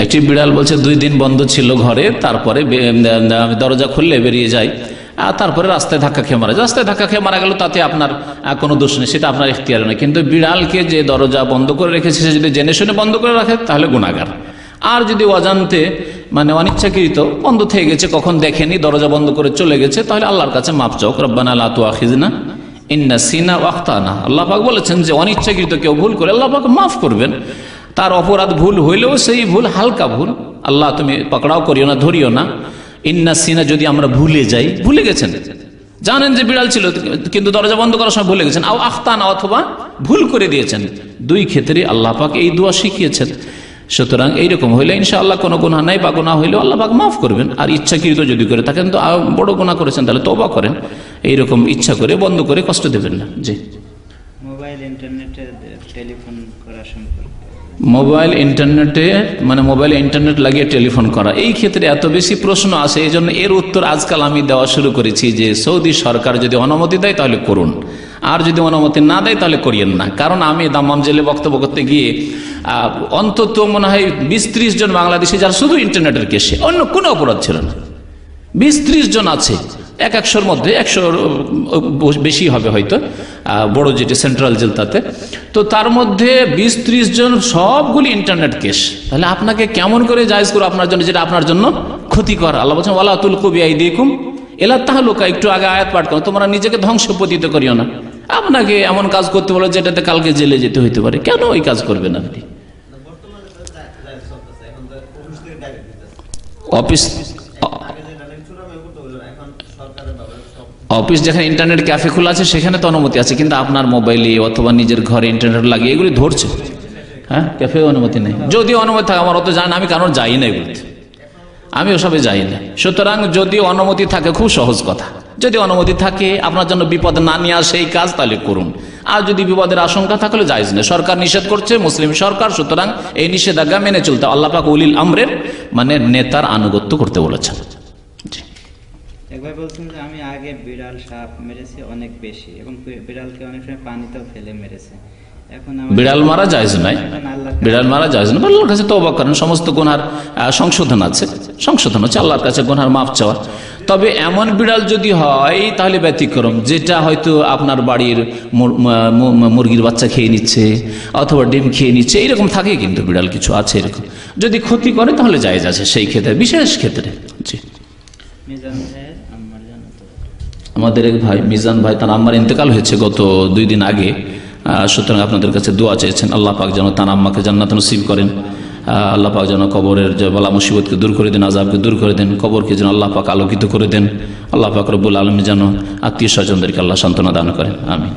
Speaker 3: একটি বিড়াল বলছে 2 দিন বন্ধ ছিল ঘরে, তারপরে দরজা খুললে বেরিয়ে যায়, আর তারপরে রাস্তায় ধাক্কা খেয়ে মারা যায়। রাস্তায় ধাক্কা খেয়ে মারা গেল, তাতে আপনার কোনো দোষ নেই, সেটা আপনার ইখতিয়ার নয়। কিন্তু বিড়ালকে যে দরজা বন্ধ করে রেখেছে সে যদি জেনে শুনে বন্ধ করে রাখে তাহলে গুনাহগার। আর যদি অজান্তে মানে অনিচ্ছাকৃত বন্ধ থেকে গেছে, কখন দেখেনি, দরজা বন্ধ করে চলে গেছে, তাহলে আল্লাহর কাছে মাফ চাও। রব্বানা লা তুআখিযনা ইন নাসিনা ওয়া আখতানা। আল্লাহ পাক বলেছেন যে অনিচ্ছাকৃত কেউ ভুল করে আল্লাহ পাক মাফ করবেন। তার অপরাধ ভুল হইলেও সেই ভুল হালকা ভুল, আল্লাহ তুমি পাকড়াও করিও না, ধরিও না। ইন্না সিনা, যদি আমরা ভুলে যাই, ভুলে গেছেন, জানেন যে বিড়াল ছিল কিন্তু দরজা বন্ধ করার সময় ভুলে গেছেন, আও আখতানা, অথবা ভুল করে দিয়েছেন, 2 ক্ষেত্রে আল্লাহ পাক এই দোয়া শিখিয়েছেন। সুতরাং এইরকম হইলে ইনশাআল্লাহ কোনো গুনাহ নাই, বা গুনাহ হইলেও আল্লাহ পাক মাফ করবেন। আর ইচ্ছাকৃত যদি করে থাকেন তো বড় গুনাহ করেছেন, তাহলে তওবা করেন। এইরকম ইচ্ছা করে বন্ধ করে কষ্ট দেবেন না। জি,
Speaker 4: মোবাইল ইন্টারনেটে টেলিফোন করা সম্পর্কে।
Speaker 3: মোবাইল ইন্টারনেটে মানে মোবাইলে ইন্টারনেট লাগিয়ে টেলিফোন করা, এই ক্ষেত্রে এত বেশি প্রশ্ন আসে, এই জন্য এর উত্তর আজকাল আমি দেওয়া শুরু করেছি যে সৌদি সরকার যদি অনুমতি দেয় তাহলে করুন, আর যদি অনুমতি না দেয় তাহলে করিয়েন না। কারণ আমি দাম্মাম জেলে বক্তব্য করতে গিয়ে অন্তত মনে হয় 20-30 জন বাংলাদেশি যারা শুধু ইন্টারনেটের কেসে, অন্য কোনো অপরাধ ছিল না, 20-30 জন আছে। 100-100-র মধ্যে 100 বেশি হবে হয়তো, বড় যেটি সেন্ট্রাল জেল তাতে। তো তার মধ্যে 20-30 জন সবগুলি ইন্টারনেট কেস। তাহলে আপনাকে কেমন করে জায়েজ করো আপনার জন্য যেটা আপনার জন্য ক্ষতিকর? আল্লাহ বলছেন ওয়ালা তুলকু বিআইদিকুম ইলা তাহলুকা। একটু আগে আয়াত পাঠ করো, তোমরা নিজেকে ধ্বংস পতিত করিও না। আপনাকে এমন কাজ করতে বলো যেটাতে কালকে জেলে যেতে হইতে পারে, কেন ওই কাজ করবেন আপনি? অফিস যেখানে ইন্টারনেট ক্যাফে খোলা আছে সেখানে তো অনুমতি আছে, কিন্তু আপনার মোবাইলে অথবা নিজের ঘরে ইন্টারনেট লাগিয়ে এগুলি ধরছে, হ্যাঁ, ক্যাফে অনুমতি নেই। যদি অনুমতি থাকে, আমার অত জানি না, আমি কারণ যাই নাই বলতে, আমি ওসবে যাই না। সুতরাং যদি অনুমতি থাকে, খুব সহজ কথা, যদি অনুমতি থাকে আপনার জন্য বিপদ না নিয়ে আসে এই কাজ, তাহলে করুন। আর যদি বিপদের আশঙ্কা থাকলে জায়েজ নেই। সরকার নিষেধ করছে, মুসলিম সরকার, সুতরাং এই নিষেধাজ্ঞা মেনে চলতে। আল্লাহ পাক উলিল আমরের মানে নেতার আনুগত্য করতে বলেছেন।
Speaker 4: একবার বলছেন যে আমি আগে বিড়াল সাপ মেরেছি অনেক বেশি, এবং বিড়ালকে অনেক সময় পানিতেও ফেলে মেরেছে। এখন
Speaker 3: বিড়াল মারা জায়েজ নাই, বিড়াল মারা জায়েজ না। আল্লাহর কাছে তওবা করেন, সমস্ত গুনার সংশোধন আছে, সংশোধন হচ্ছে আল্লাহর কাছে গুনার মাফ চাওয়া। তবে এমন বিড়াল যদি হয় তাহলে ব্যতিক্রম, যেটা হয়তো আপনার বাড়ির মুরগির বাচ্চা খেয়ে নিচ্ছে অথবা ডিম খেয়ে নিচ্ছে, এইরকম থাকে কিন্তু বিড়াল কিছু আছে এরকম। যদি ক্ষতি করে তাহলে জায়েজ আছে সেই ক্ষেত্রে, বিশেষ ক্ষেত্রে। জি, আমাদের এক ভাই মিজান ভাই, তার আম্মার ইন্তেকাল হয়েছে গত 2 দিন আগে। সুতরাং আপনাদের কাছে দোয়া চেয়েছেন, আল্লাহ পাক যেন তার আম্মাকে জান্নাত নসিব করেন, আল্লাহ পাক যেন কবরের যে বালা মুসিবতকে দূর করে দেন, আযাবকে দূর করে দেন, কবরকে যেন আল্লাহ পাক আলোকিত করে দেন, আল্লাহ পাক রব্বুল আলামিন যেন আত্মীয় স্বজনদেরকে আল্লাহ সান্ত্বনা দান করেন, আমিন।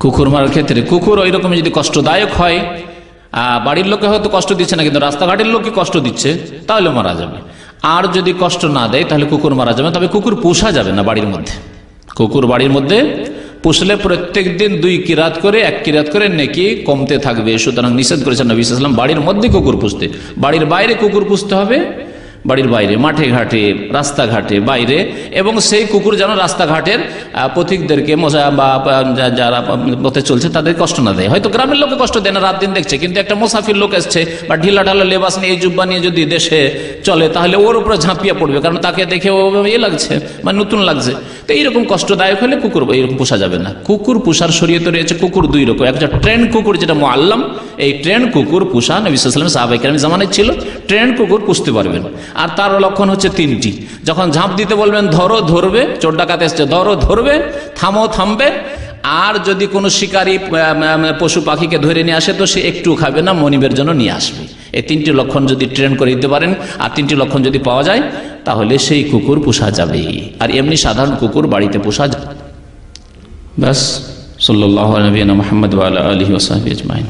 Speaker 3: কুকুর মারার ক্ষেত্রে, কুকুর ওই রকম যদি কষ্টদায়ক হয়, বাড়ির লোকে হয়তো কষ্ট দিচ্ছে না কিন্তু রাস্তাঘাটের লোককে কষ্ট দিচ্ছে, তাহলে মারা যাবে। আর যদি কষ্ট না দেয় তাহলে কুকুর মারা যাবে। তবে কুকুর পোষা যাবে না বাড়ির মধ্যে। কুকুর বাড়ির মধ্যে পুষলে প্রত্যেক দিন 2 কিরাত করে 1 কিরাত করে নেকি কমতে থাকবে। সুতরাং নিষেধ করেছেন নবী সাল্লাল্লাহু আলাইহি ওয়াসাল্লাম বাড়ির মধ্যে কুকুর পুষতে। বাড়ির বাইরে কুকুর পুষতে হবে, বাড়ির বাইরে, মাঠে ঘাটে, রাস্তাঘাটে, বাইরে, এবং সেই কুকুর যেন রাস্তাঘাটের পথিকদেরকে বা যারা পথে চলছে তাদের কষ্ট না দেয়। হয়তো গ্রামের লোকে কষ্ট দেয় না, রাত দিন দেখছে, কিন্তু একটা মুসাফির লোক এসছে বা ঢিলা ঢালা লেবাস নিয়ে, জুব্বা নিয়ে যদি দেশে চলে তাহলে ওর উপরে ঝাঁপিয়ে পড়বে, কারণ তাকে দেখে ও লাগছে, মানে নতুন লাগছে। তো এইরকম কষ্টদায়ক হলে কুকুর এইরকম পোষা যাবে না। কুকুর পোষার শরীয়তে রয়েছে কুকুর 2 রকম। একটা ট্রেন কুকুর, যেটা মুআল্লাম, এই ট্রেন কুকুর পোষা নবী সাল্লাল্লাহু আলাইহি ওয়াসাল্লাম সাহাবায়ে কেরামের জামানায় ছিল। ট্রেন কুকুর পুষতে পারবেন। আর তার লক্ষণ হচ্ছে 3টি। যখন ঝাঁপ দিতে বলবেন ধরো, ধরবে, চোর ডাকাত এসছে, ধরো, ধরবে, থামো, থামবে। আর যদি কোনো শিকারী পশু পাখিকে ধরে নিয়ে আসে তো সে একটু খাবে না, মনিবের জন্য নিয়ে আসবে। এই 3টি লক্ষণ যদি ট্রেন করে দিতে পারেন আর 3টি লক্ষণ যদি পাওয়া যায় তাহলে সেই কুকুর পোষা যাবে। আর এমনি সাধারণ কুকুর বাড়িতে পোষা যাবে। ব্যাস, সাল্লাল্লাহু আলাইহি ওয়া সাল্লাম, মুহাম্মদ ওয়া আলা আলিহি ওয়া সাহবিহি আজমাইন।